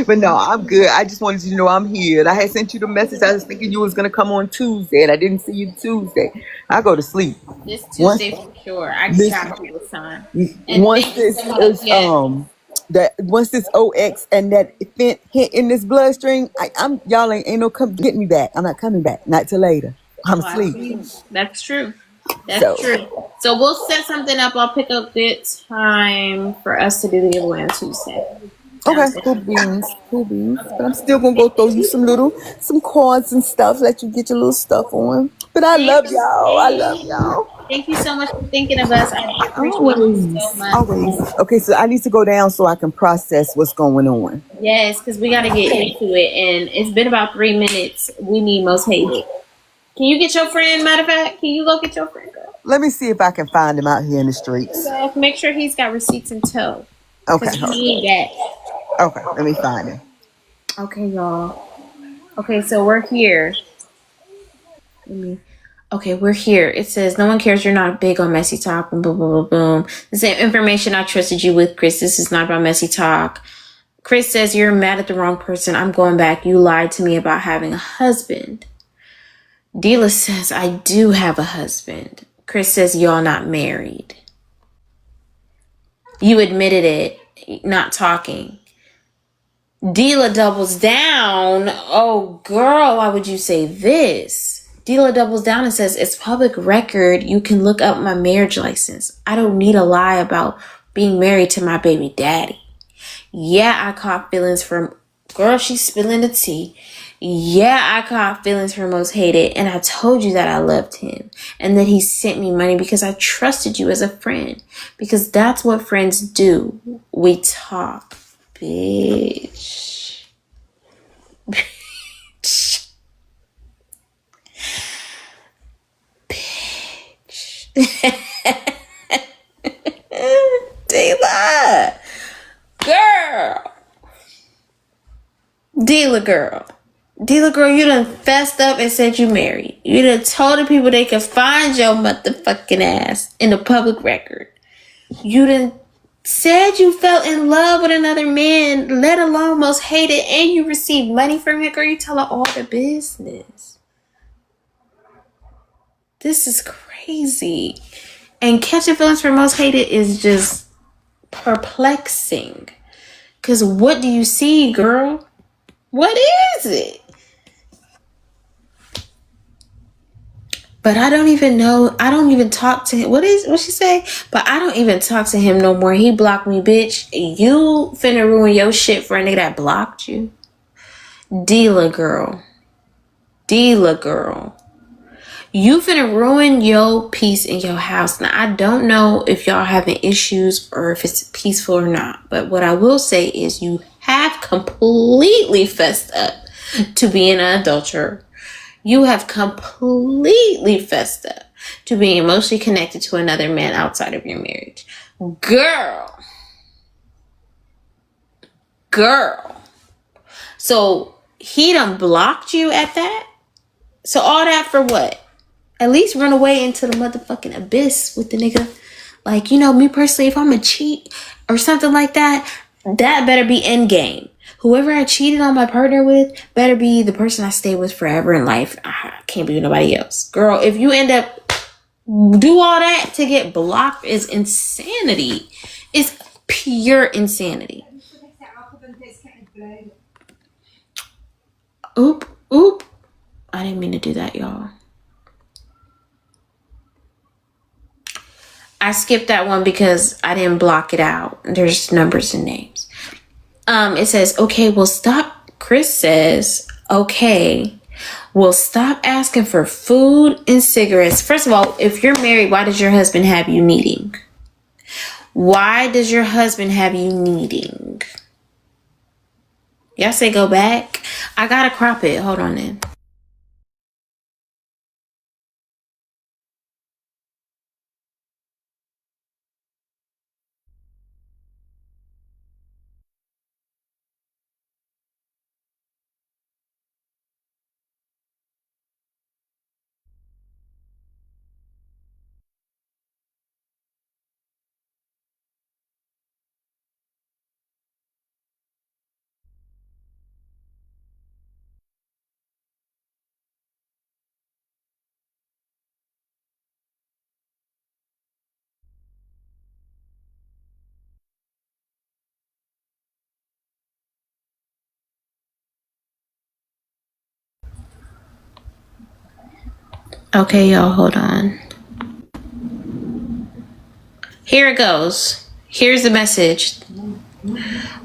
But no, I'm good. I just wanted you to know I'm here. And I had sent you the message. I was thinking you was gonna come on Tuesday, and I didn't see you Tuesday. I go to sleep. This Tuesday for sure. I got you this time. Once this OX and that hit in this bloodstream, y'all ain't no come get me back. I'm not coming back. Not till later. I'm asleep. That's true. That's true. So we'll set something up. I'll pick a good time for us to do the giveaway on Tuesday. Okay, cool beans. But I'm still gonna go throw you some cards and stuff, let you get your little stuff on. But I love y'all. Thank you so much for thinking of us. I appreciate you so much. Always. Okay, so I need to go down so I can process what's going on. Yes, because we got to get into it, and it's been about 3 minutes. We need Most Hated. Can you get your friend? Matter of fact, can you go get your friend, girl? Let me see if I can find him out here in the streets. So make sure he's got receipts in tow. Okay. We need that. Okay, let me find him. Okay, y'all. Okay, so we're here. Okay, we're here. It says, no one cares you're not big on messy talk. Boom, boom, boom, boom, boom. The same information I trusted you with, Chris. This is not about messy talk. Chris says, you're mad at the wrong person. I'm going back. You lied to me about having a husband. Dila says, I do have a husband. Chris says, y'all not married. You admitted it. Not talking. Dila doubles down. Oh, girl, why would you say this? Dila doubles down and says, it's public record. You can look up my marriage license. I don't need a lie about being married to my baby daddy. Yeah, I caught feelings from... Girl, she's spilling the tea. Yeah, I caught feelings for Most Hated, and I told you that I loved him and that he sent me money because I trusted you as a friend. Because that's what friends do. We talk. Bitch. Bitch. Dila. Girl. Dila girl, you done fessed up and said you married. You done told the people they could find your motherfucking ass in the public record. You done said you fell in love with another man, let alone Most Hated, and you received money from him. Girl, you tell her all the business. This is crazy. And catching feelings for Most Hated is just perplexing. Because what do you see, girl? What is it? But I don't even know. I don't even talk to him. What she say? But I don't even talk to him no more. He blocked me, bitch. You finna ruin your shit for a nigga that blocked you. Dealer girl. You finna ruin your peace in your house. Now, I don't know if y'all having issues or if it's peaceful or not. But what I will say is you have completely fessed up to being an adulterer. You have completely fessed up to being emotionally connected to another man outside of your marriage. Girl. So he done blocked you at that? So all that for what? At least run away into the motherfucking abyss with the nigga. Like, me personally, if I'm a cheat or something like that, that better be end game. Whoever I cheated on my partner with better be the person I stay with forever in life. I can't be with nobody else. Girl, if you end up do all that to get blocked is insanity. It's pure insanity. Oop. I didn't mean to do that, y'all. I skipped that one because I didn't block it out. There's numbers and names. It says, okay, well, stop. Chris says, okay, well, stop asking for food and cigarettes. First of all, if you're married, why does your husband have you needing? Why does your husband have you needing? Y'all say go back? I gotta crop it. Hold on then. Okay, y'all, hold on. Here it goes. Here's the message.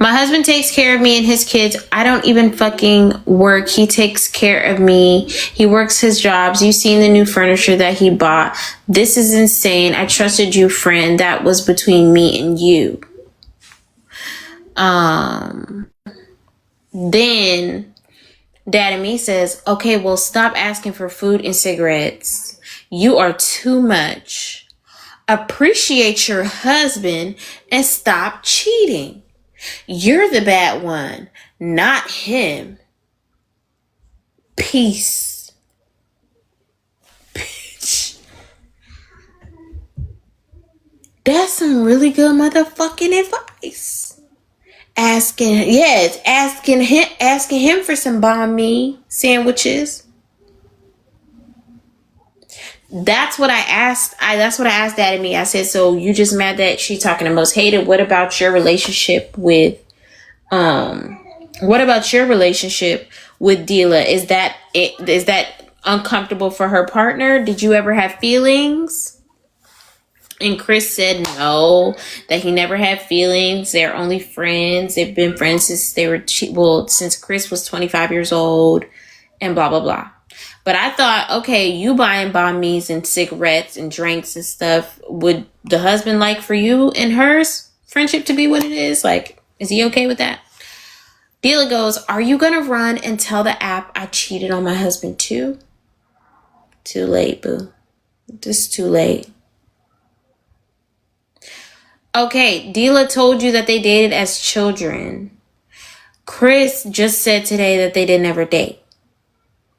My husband takes care of me and his kids. I don't even fucking work. He takes care of me. He works his jobs. You've seen the new furniture that he bought. This is insane. I trusted you, friend. That was between me and you. Then Dad and me says, okay, well, stop asking for food and cigarettes. You are too much. Appreciate your husband and stop cheating. You're the bad one, not him. Peace. Bitch. That's some really good motherfucking advice. Asking him for some banh mi sandwiches. That's what I asked. That's what I asked Dad and me. I said, so you just mad that she talking to most hated? What about your relationship with Dila? Is that uncomfortable for her partner? Did you ever have feelings? And Chris said no, that he never had feelings. They're only friends. They've been friends since Chris was 25 years old and blah, blah, blah. But I thought, okay, you buying banh mi's and cigarettes and drinks and stuff. Would the husband like for you and hers friendship to be what it is? Like, is he okay with that? Dealer goes, are you going to run and tell the app I cheated on my husband too? Too late, boo. This is too late. Okay, Dila told you that they dated as children. Chris just said today that they didn't ever date.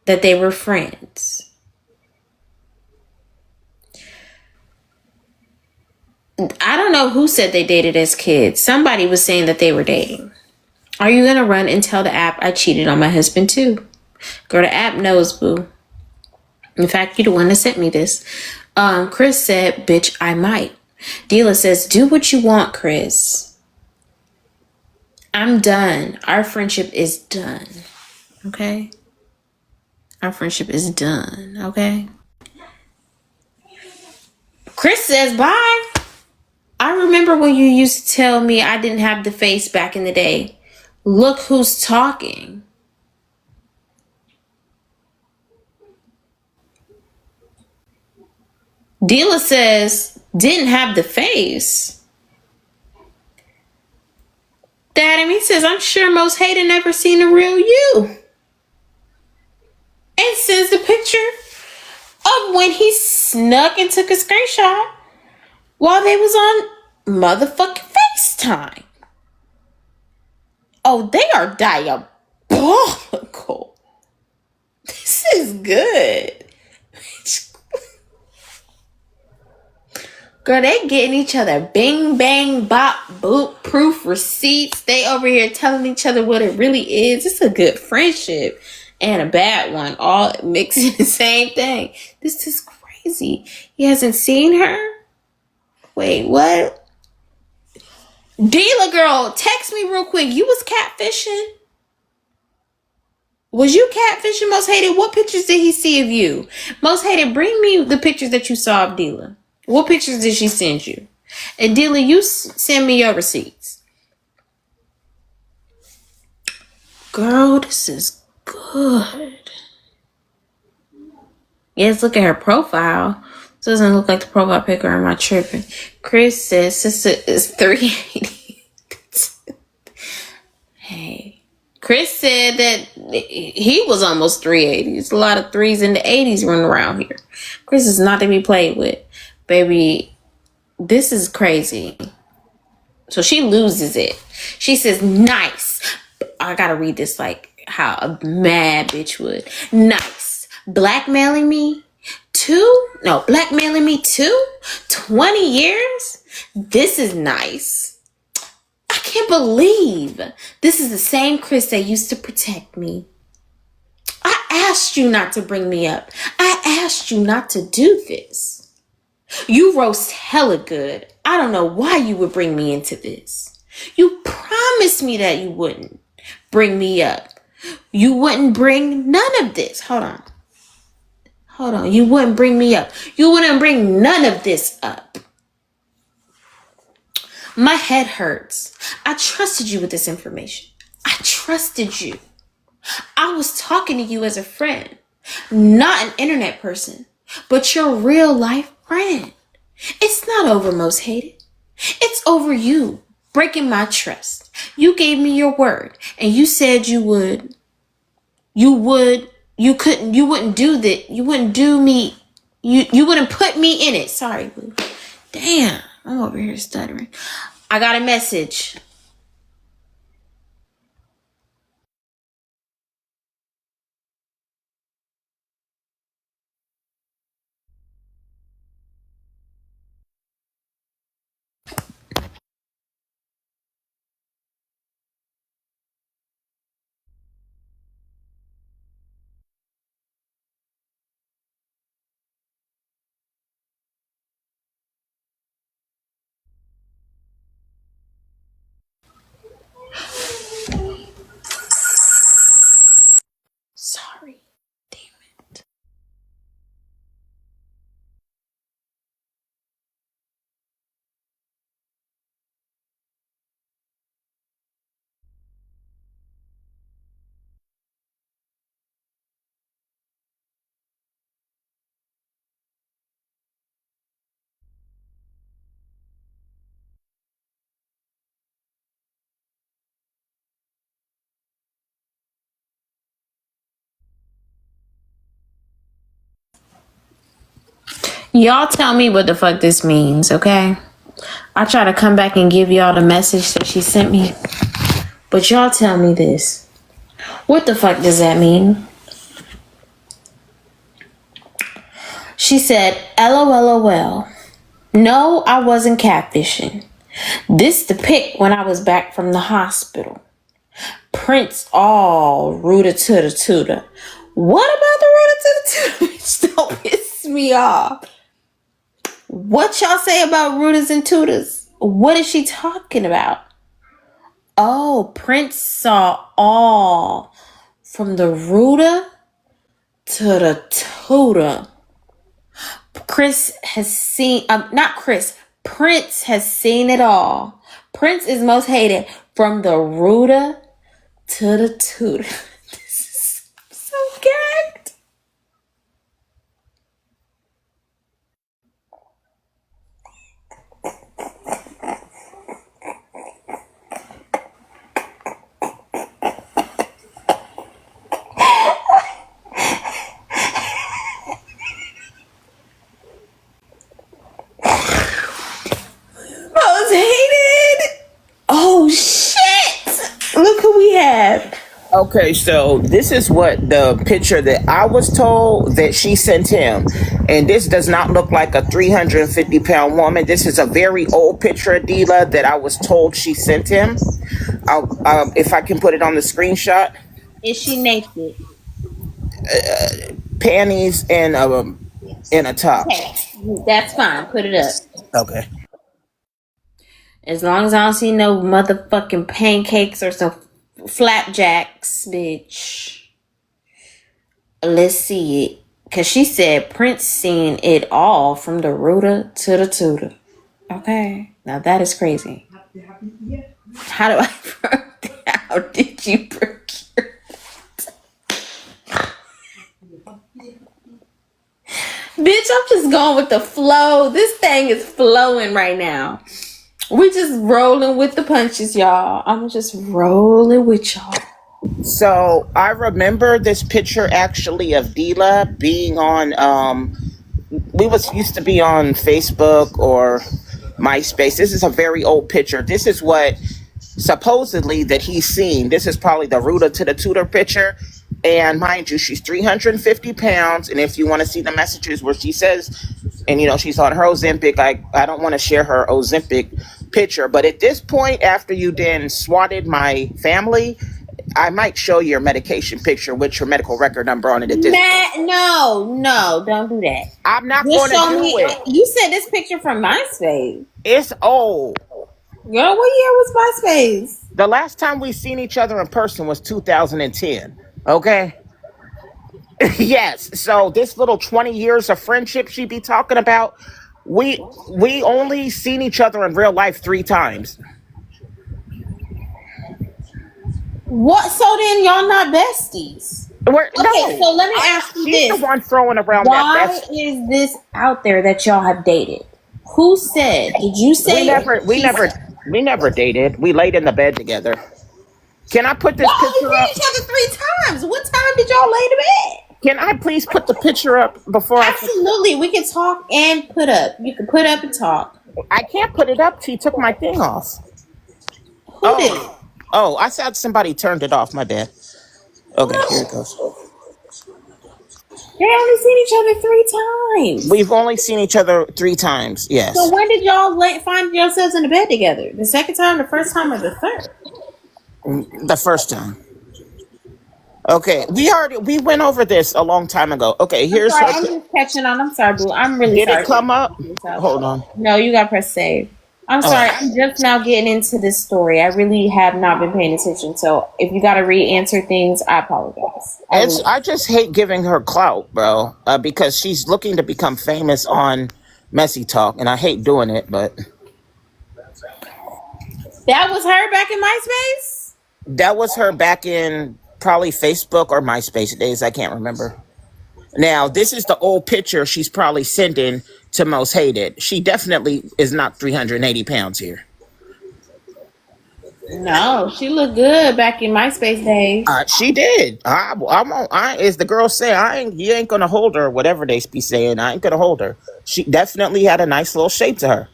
That they were friends. I don't know who said they dated as kids. Somebody was saying that they were dating. Are you going to run and tell the app I cheated on my husband too? Girl, the app knows, boo. In fact, you're the one that sent me this. Chris said, bitch, I might. Dila says, do what you want, Chris. I'm done. Our friendship is done. Okay? Our friendship is done. Okay? Chris says bye. I remember when you used to tell me I didn't have the face back in the day. Look who's talking. Dila says, didn't have the face. Daddy says, I'm sure most hated never seen the real you. And sends the picture of when he snuck and took a screenshot while they was on motherfucking FaceTime. Oh, they are diabolical. This is good. Girl, they getting each other bing, bang, bop, boop, proof receipts. They over here telling each other what it really is. It's a good friendship and a bad one, all mixing the same thing. This is crazy. He hasn't seen her? Wait, what? Dila girl, text me real quick. You was catfishing? Was you catfishing, Most Hated? What pictures did he see of you? Most Hated, bring me the pictures that you saw of Dila. What pictures did she send you? And Dila, you send me your receipts. Girl, this is good. Yes, look at her profile. Doesn't look like the profile picture. Am I tripping? Chris says sister is 380. Hey. Chris said that he was almost 380. There's a lot of threes in the 80s running around here. Chris is not to be played with. Baby, this is crazy. So she loses it. She says, nice. I gotta read this like how a mad bitch would. Nice. Blackmailing me? Blackmailing me too? 20 years? This is nice. I can't believe this is the same Chris that used to protect me. I asked you not to bring me up. I asked you not to do this. You roast hella good. I don't know why you would bring me into this. You promised me that you wouldn't bring me up. You wouldn't bring none of this. Hold on. You wouldn't bring me up. You wouldn't bring none of this up. My head hurts. I trusted you with this information. I trusted you. I was talking to you as a friend, not an internet person, but your real life friend. It's not over, Most Hated. It's over you breaking my trust. You gave me your word and you said you wouldn't do that. You wouldn't do me. You wouldn't put me in it. Sorry, boo. Damn, I'm over here stuttering. I got a message. Sorry. Damn it. Y'all tell me what the fuck this means, okay? I try to come back and give y'all the message that she sent me. But y'all tell me this. What the fuck does that mean? She said, LOLOL. No, I wasn't catfishing. This the pic when I was back from the hospital. Prince all rooter to the tutor. What about the rooter to the tutor? Bitch, don't piss me off. What y'all say about rooters and tutors? What is she talking about? Oh, Prince saw all from the rooter to the tutor. Chris has seen, not Chris, Prince has seen it all. Prince is most hated from the rooter to the tutor. This is so gagged. Most hated. Oh shit! Look who we have. Okay, so this is what the picture that I was told that she sent him. And this does not look like a 350-pound woman. This is a very old picture of Dila that I was told she sent him. If I can put it on the screenshot. Is she naked? Panties and a top. Okay, that's fine. Put it up. Okay. As long as I don't see no motherfucking pancakes or some flapjacks, bitch. Let's see it. Because she said Prince seen it all from the rooter to the tutor. Okay. Now that is crazy. How do I... How did you procure it? Bitch, I'm just going with the flow. This thing is flowing right now. We just rolling with the punches, y'all. I'm just rolling with y'all. So I remember this picture actually of Dila being on we used to be on Facebook or MySpace. This is a very old picture. This is what supposedly that he's seen. This is probably the rooter to the tutor picture. And mind you, she's 350 pounds. And if you want to see the messages where she says, and she's on her Ozempic, I don't want to share her Ozempic picture. But at this point, after you then swatted my family, I might show your medication picture with your medical record number on it at this point. No, don't do that. I'm not going to do it. You said this picture from MySpace. It's old. Girl, what year was MySpace? The last time we seen each other in person was 2010. Okay? Yes. So this little 20 years of friendship she be talking about, we only seen each other in real life 3 times. What? So then y'all not besties? Okay, so let me ask you She's this. the one throwing around Why that. is this out there that y'all have dated? Who said? Did you say? We never dated. We laid in the bed together. Can I put this Y'all picture only up? seen each other 3 times. What time did y'all lay to bed? Can I please put the picture up before Absolutely, we can talk and put up. You can put up and talk. I can't put it up. She took my thing off. Who did? Oh, I thought somebody turned it off. My bad. Okay, here it goes. They only seen each other 3 times. We've only seen each other 3 times. Yes. So when did y'all find yourselves in the bed together? The second time, the first time, or the third? The first time. Okay, we went over this a long time ago. Okay, here's I'm just catching on. I'm sorry, boo. I'm really Did sorry. it come up? Hold on. No, you got press save. I'm sorry. I'm just now getting into this story. I really have not been paying attention. So if you got to re-answer things, I apologize. I just hate giving her clout, bro, because she's looking to become famous on Messy Talk, and I hate doing it, but that was her back in MySpace? that was her back in probably Facebook or MySpace days. I can't remember. Now, this is the old picture she's probably sending to Most Hated. She definitely is not 380 pounds here. No, she looked good back in MySpace days. She did. As the girls say, you ain't gonna hold her. Whatever they be saying, I ain't gonna hold her. She definitely had a nice little shape to her.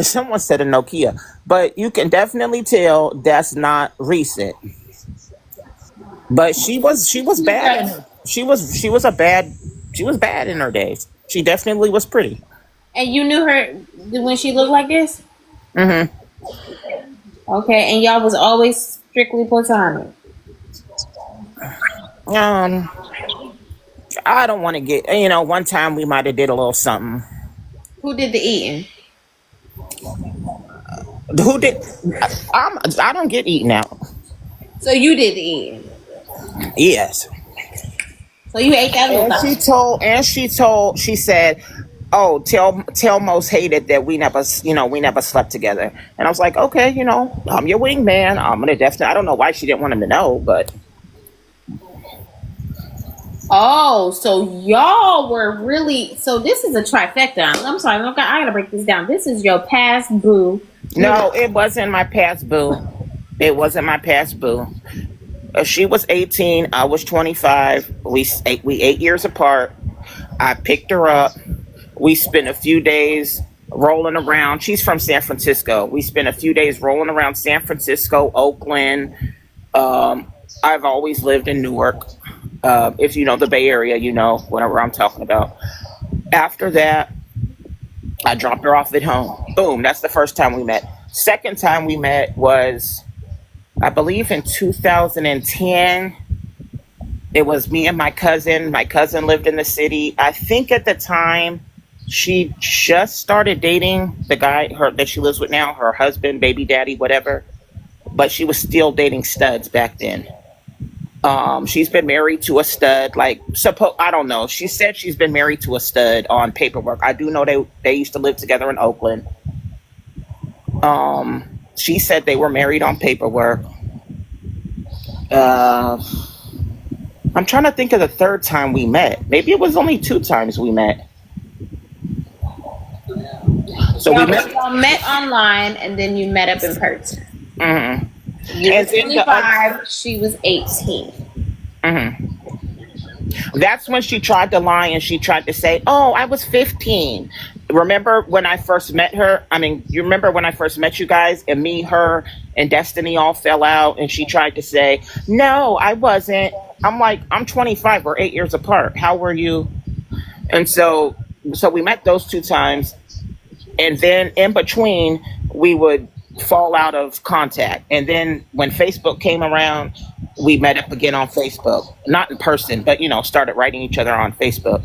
Someone said a Nokia, but you can definitely tell that's not recent. But she was bad. She was bad in her days. She definitely was pretty. And you knew her when she looked like this? Mm-hmm. Okay, and y'all was always strictly platonic. I don't want to get. One time we might have did a little something. Who did the eating? Who did? I don't get eaten out. So you did the eating. Yes. So you ate that little And she said, oh, tell Most Hated that we never slept together. And I was like, okay, I'm your wingman. I'm gonna definitely. I don't know why she didn't want him to know, but Oh, so y'all were really, so this is a trifecta. I'm sorry, I gotta break this down. This is your past boo. no, it wasn't my past boo. It wasn't my past boo. She was 18. I was 25. We 8 years apart. I picked her up. We spent a few days rolling around. She's from San Francisco. We spent a few days rolling around San Francisco, Oakland. I've always lived in Newark. If you know the Bay Area, you know whatever I'm talking about. After that, I dropped her off at home. Boom, that's the first time we met. Second time we met was, I believe, in 2010. It was me and my cousin. My cousin lived in the city. I think at the time she just started dating the guy that she lives with now, her husband, baby daddy, whatever. But she was still dating studs back then. She's been married to a stud. I don't know. She said she's been married to a stud on paperwork. I do know they used to live together in Oakland. She said they were married on paperwork. I'm trying to think of the third time we met. Maybe it was only 2 times we met. So Y'all met online and then you met up in person. Mhm. You were And then 25, she was 18. That's when she tried to lie and she tried to say, "Oh, I was 15." Remember when I first met her? I mean, you remember when I first met you guys and me, her, and Destiny all fell out and she tried to say, "No, I wasn't." I'm like, "I'm 25. We're 8 years apart. How were you?" And so we met those 2 times. And then in between, we would fall out of contact. And then when Facebook came around, we met up again on Facebook. Not in person, but, started writing each other on Facebook.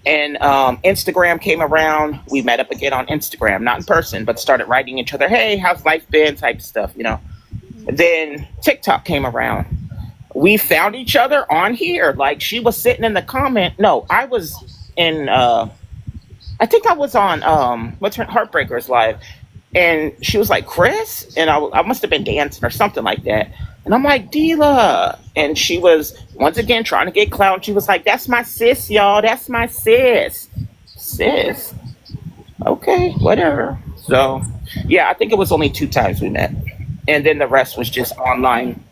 And Instagram came around. We met up again on Instagram. Not in person, but started writing each other. Hey, how's life been? Type stuff, Then TikTok came around. We found each other on here. Like, she was sitting in the comment. No, I was in, I think I was on, Heartbreakers Live. And she was like, "Chris?" And I must have been dancing or something like that. And I'm like, "Dila." And she was, once again, trying to get clout. She was like, "That's my sis, y'all. That's my sis." Sis. Okay, whatever. So, yeah, I think it was only 2 times we met. And then the rest was just online.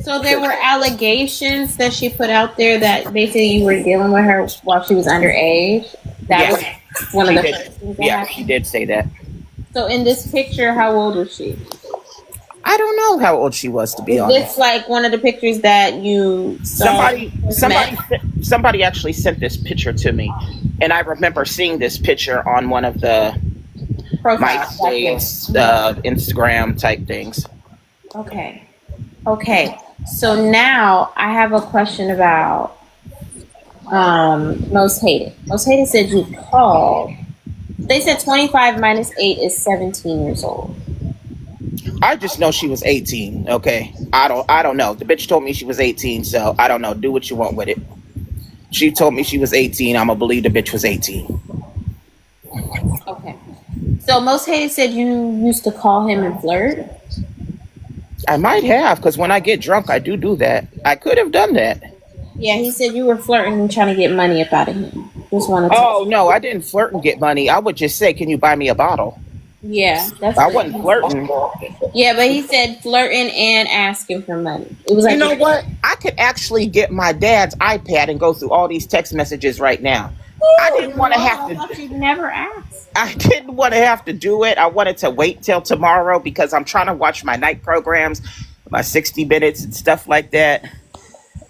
So there were allegations that she put out there that basically you were dealing with her while she was underage. That was one of the first things that happened. She did say that. So in this picture, how old was she? I don't know how old she was, to be honest. This like one of the pictures that you saw. Somebody actually sent this picture to me, and I remember seeing this picture on one of the MySpace, Instagram type things. Okay. So now I have a question about Most Hated. Most Hated said you called. They said 25 minus 8 is 17 years old. I just know she was 18. Okay, I don't know. The bitch told me she was 18, so I don't know. Do what you want with it. She told me she was 18. I'm gonna believe the bitch was 18. Okay. So Most Hated said you used to call him and flirt. I might have, because when I get drunk, I do that. I could have done that. Yeah, he said you were flirting and trying to get money up out of him. Just wanted to. Oh no, I didn't flirt and get money. I would just say, "Can you buy me a bottle?" Yeah, I wasn't flirting. Yeah, but he said flirting and asking for money. It was like, you know what? I could actually get my dad's iPad and go through all these text messages right now. I didn't want to have to. I thought you'd never asked. I didn't want to have to do it. I wanted to wait till tomorrow because I'm trying to watch my night programs, my 60 minutes and stuff like that.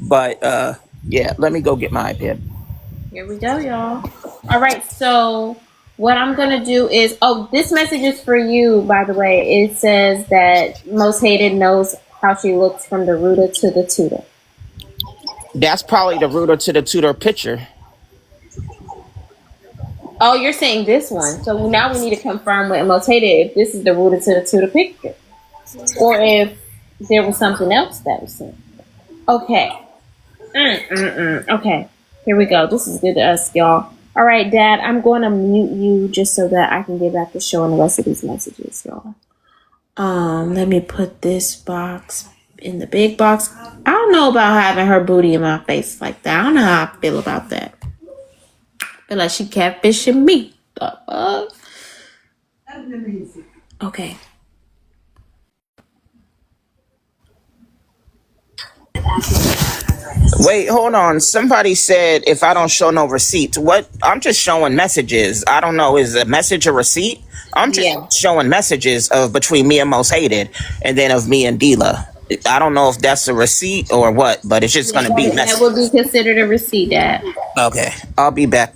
But yeah, let me go get my iPad. Here we go, y'all. All right, so what I'm gonna do is, this message is for you, by the way. It says that Most Hated knows how she looks from the rooter to the tutor. That's probably the rooter to the tutor picture. Oh, you're saying this one. So now we need to confirm with Most Hated if this is the rooter to the tutor picture, or if there was something else that was sent. Okay. Okay. Here we go. This is good to us, y'all. All All right, Dad, I'm going to mute you just so that I can get back to showing the rest of these messages, y'all. Let me put this box in the big box. I don't know about having her booty in my face like that. I don't know how I feel about that. I feel like she catfishing me. Okay. Wait, hold on. Somebody said if I don't show no receipts, what? I'm just showing messages. I don't know. Is a message a receipt? I'm just Yeah. showing messages of between me and Most Hated, and then of me and Dila. I don't know if that's a receipt or what, but it's just gonna be That messages. would be considered a receipt, Dad. Okay, I'll be back.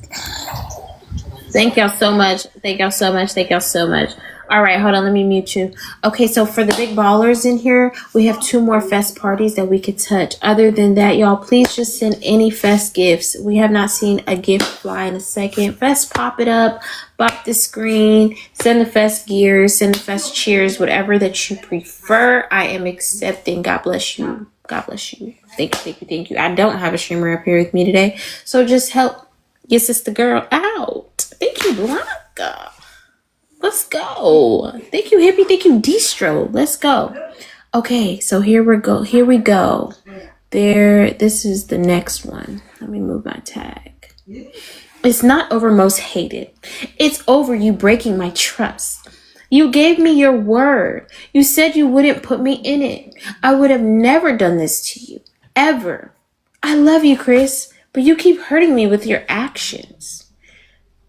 Thank y'all so much. Thank y'all so much. Thank y'all so much. All right, hold on. Let me mute you. Okay, so for the big ballers in here, we have 2 more fest parties that we could touch. Other than that, y'all, please just send any fest gifts. We have not seen a gift fly in a second. Fest, pop it up, bop the screen, send the fest gears, send the fest cheers, whatever that you prefer. I am accepting. God bless you. God bless you. Thank you, thank you, thank you. I don't have a streamer up here with me today, so just help your sister girl out. Thank you, Blanca. Let's go. Thank you, Hippie. Thank you, Distro. Let's go. Okay, so here we go. Here we go. This is the next one. Let me move my tag. It's not over Most Hated. It's over you breaking my trust. You gave me your word. You said you wouldn't put me in it. I would have never done this to you. Ever. I love you, Chris, but you keep hurting me with your actions.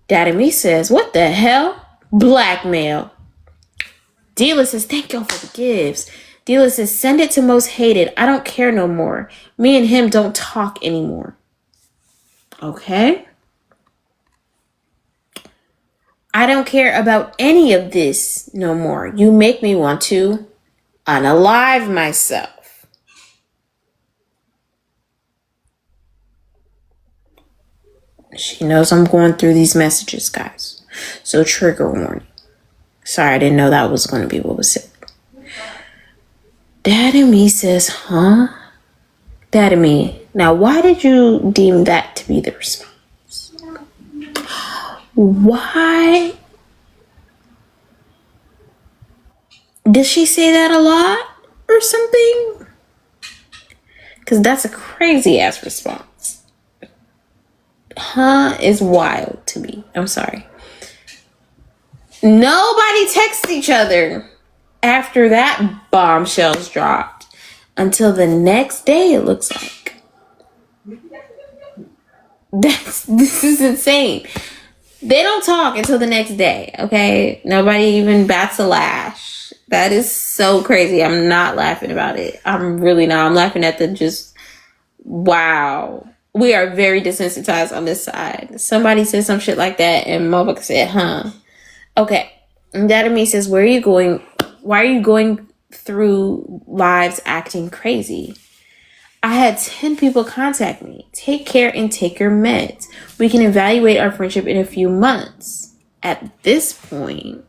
Daddy Me says, what the hell? Blackmail. Dealer says, thank y'all for the gifts. Dealer says, send it to Most Hated. I don't care no more. Me and him don't talk anymore. Okay. I don't care about any of this no more. You make me want to unalive myself. She knows I'm going through these messages, guys. So trigger warning. Sorry, I didn't know that was going to be what was said. Daddy Me says, huh? Daddy Me, now why did you deem that to be the response? Why? Did she say that a lot or something? Because that's a crazy ass response. Huh is wild to me. I'm sorry. Nobody texts each other after that bombshells dropped until the next day, it looks like. This is insane. They don't talk until the next day, okay? Nobody even bats a lash. That is so crazy. I'm not laughing about it. I'm really not. I'm laughing at the just, wow. We are very desensitized on this side. Somebody said some shit like that and motherfucker said, huh? Okay. And Daddy Me says, where are you going? Why are you going through lives acting crazy? I had 10 people contact me. Take care and take your meds. We can evaluate our friendship in a few months. At this point,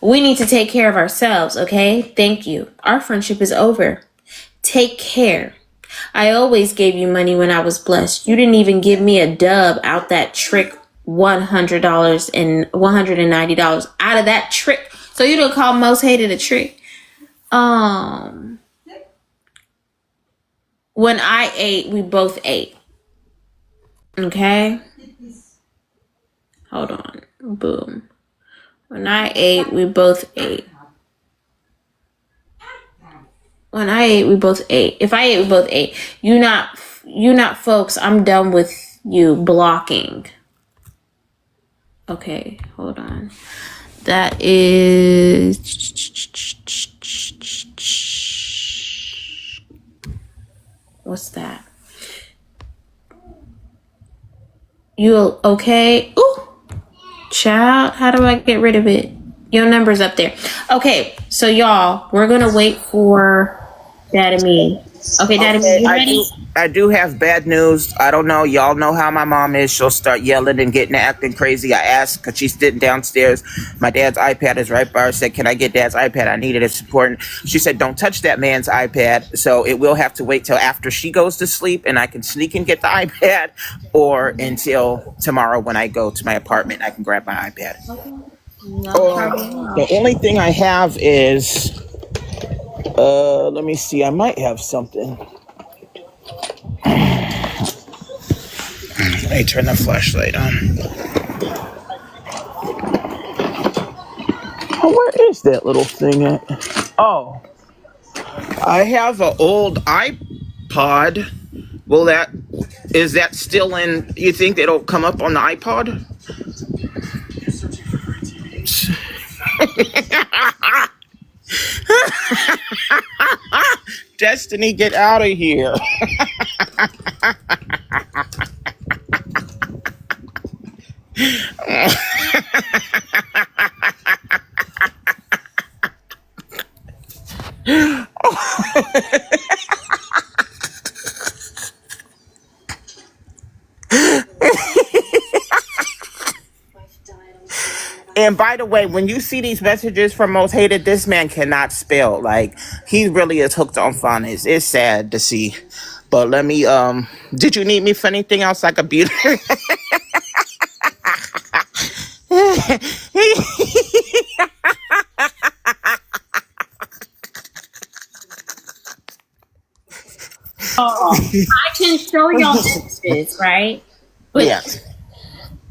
we need to take care of ourselves, okay? Thank you. Our friendship is over. Take care. I always gave you money when I was blessed. You didn't even give me a dub out that trick, $100 and $190 out of that trick. So you don't call Most Hated a trick. When I ate, we both ate. Okay? Hold on. Boom. When I ate, we both ate. When I ate, we both ate. If I ate, we both ate. You not folks. I'm done with you blocking. Okay, hold on. That is. What's that? You okay? Ooh, child. How do I get rid of it? Your number's up there. Okay, so y'all, we're gonna wait for Daddy Me Okay, Daddy, Okay, you ready? I do have bad news. I don't know. Y'all know how my mom is. She'll start yelling and getting acting crazy. I asked because she's sitting downstairs. My dad's iPad is right by her. I said, "Can I get Dad's iPad? I need it. It's important." She said, "Don't touch that man's iPad." So it will have to wait till after she goes to sleep, and I can sneak and get the iPad, or until tomorrow when I go to my apartment, I can grab my iPad. No problem. The only thing I have is, let me see. I might have something. Let me turn the flashlight on. Oh, where is that little thing at? Oh, I have an old iPod. Is that still in? You think it'll come up on the iPod? Destiny, get out of here. And by the way, when you see these messages from Most Hated, this man cannot spell. Like, he really is hooked on phonics. It's sad to see. But let me, did you need me for anything else like a beauty? I can show y'all messages, right? But Yes.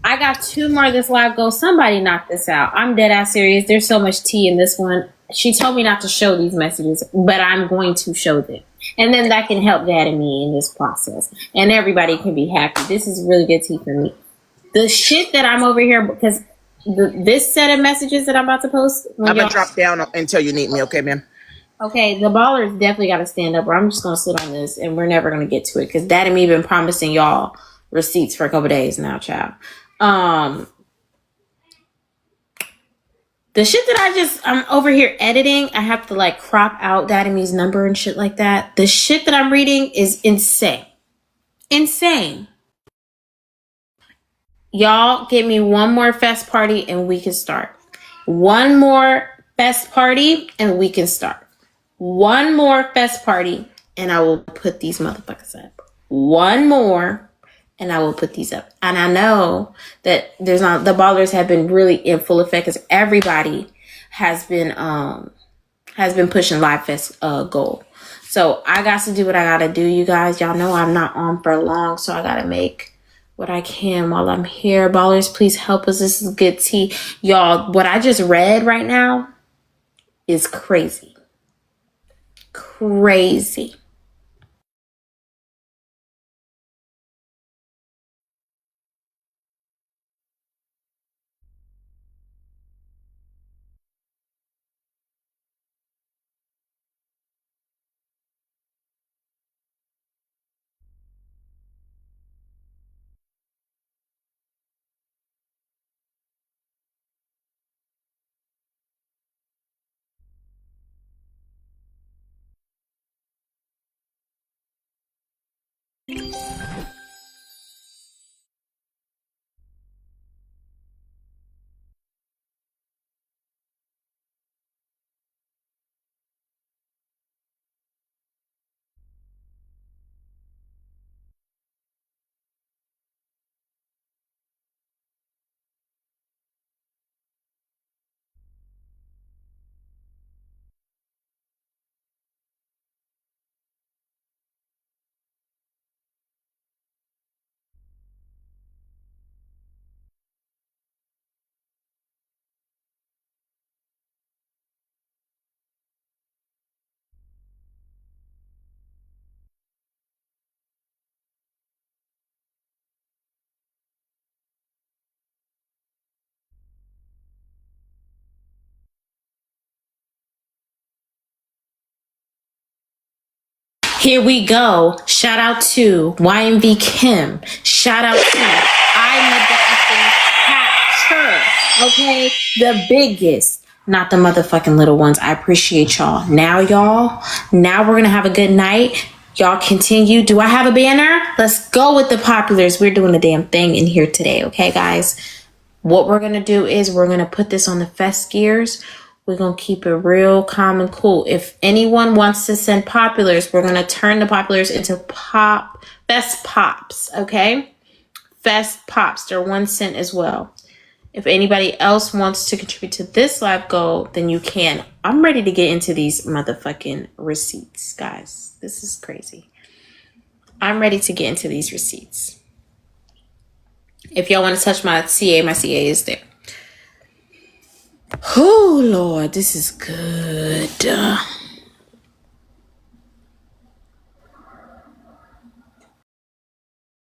I got two more this live go. Somebody knock this out. I'm dead ass serious. There's so much tea in this one. She told me not to show these messages, but I'm going to show them. And then that can help Dad and me in this process. And everybody can be happy. This is really good tea for me. The shit that I'm over here, because this set of messages that I'm about to post. I'm going to drop down until you need me, okay, ma'am? Okay, the ballers definitely got to stand up, or I'm just going to sit on this and we're never going to get to it. Because Dad and me been promising y'all receipts for a couple days now, child. The shit that I'm over here editing, I have to like crop out Dad and me's number and shit like that. The shit that I'm reading is insane. Insane. Y'all give me one more fest party and we can start. One more fest party and we can start. One more fest party and I will put these motherfuckers up. One more and I will put these up. And I know that the ballers have been really in full effect because everybody has been pushing Live Fest goal. So I got to do what I gotta do, you guys. Y'all know I'm not on for long, so I gotta make what I can while I'm here. Ballers, please help us. This is good tea. Y'all, what I just read right now is crazy. Crazy. Here we go. Shout out to YMV Kim. Shout out to I motherfucking capture. Okay? The biggest. Not the motherfucking little ones. I appreciate y'all. Now we're going to have a good night. Y'all continue. Do I have a banner? Let's go with the populars. We're doing a damn thing in here today, okay, guys? What we're going to do is we're going to put this on the fest gears. We're going to keep it real calm and cool. If anyone wants to send populars, we're going to turn the populars into fest pops, okay? Fest pops. They're 1 cent as well. If anybody else wants to contribute to this live goal, then you can. I'm ready to get into these motherfucking receipts, guys. This is crazy. I'm ready to get into these receipts. If y'all want to touch my CA is there. Oh, Lord, this is good.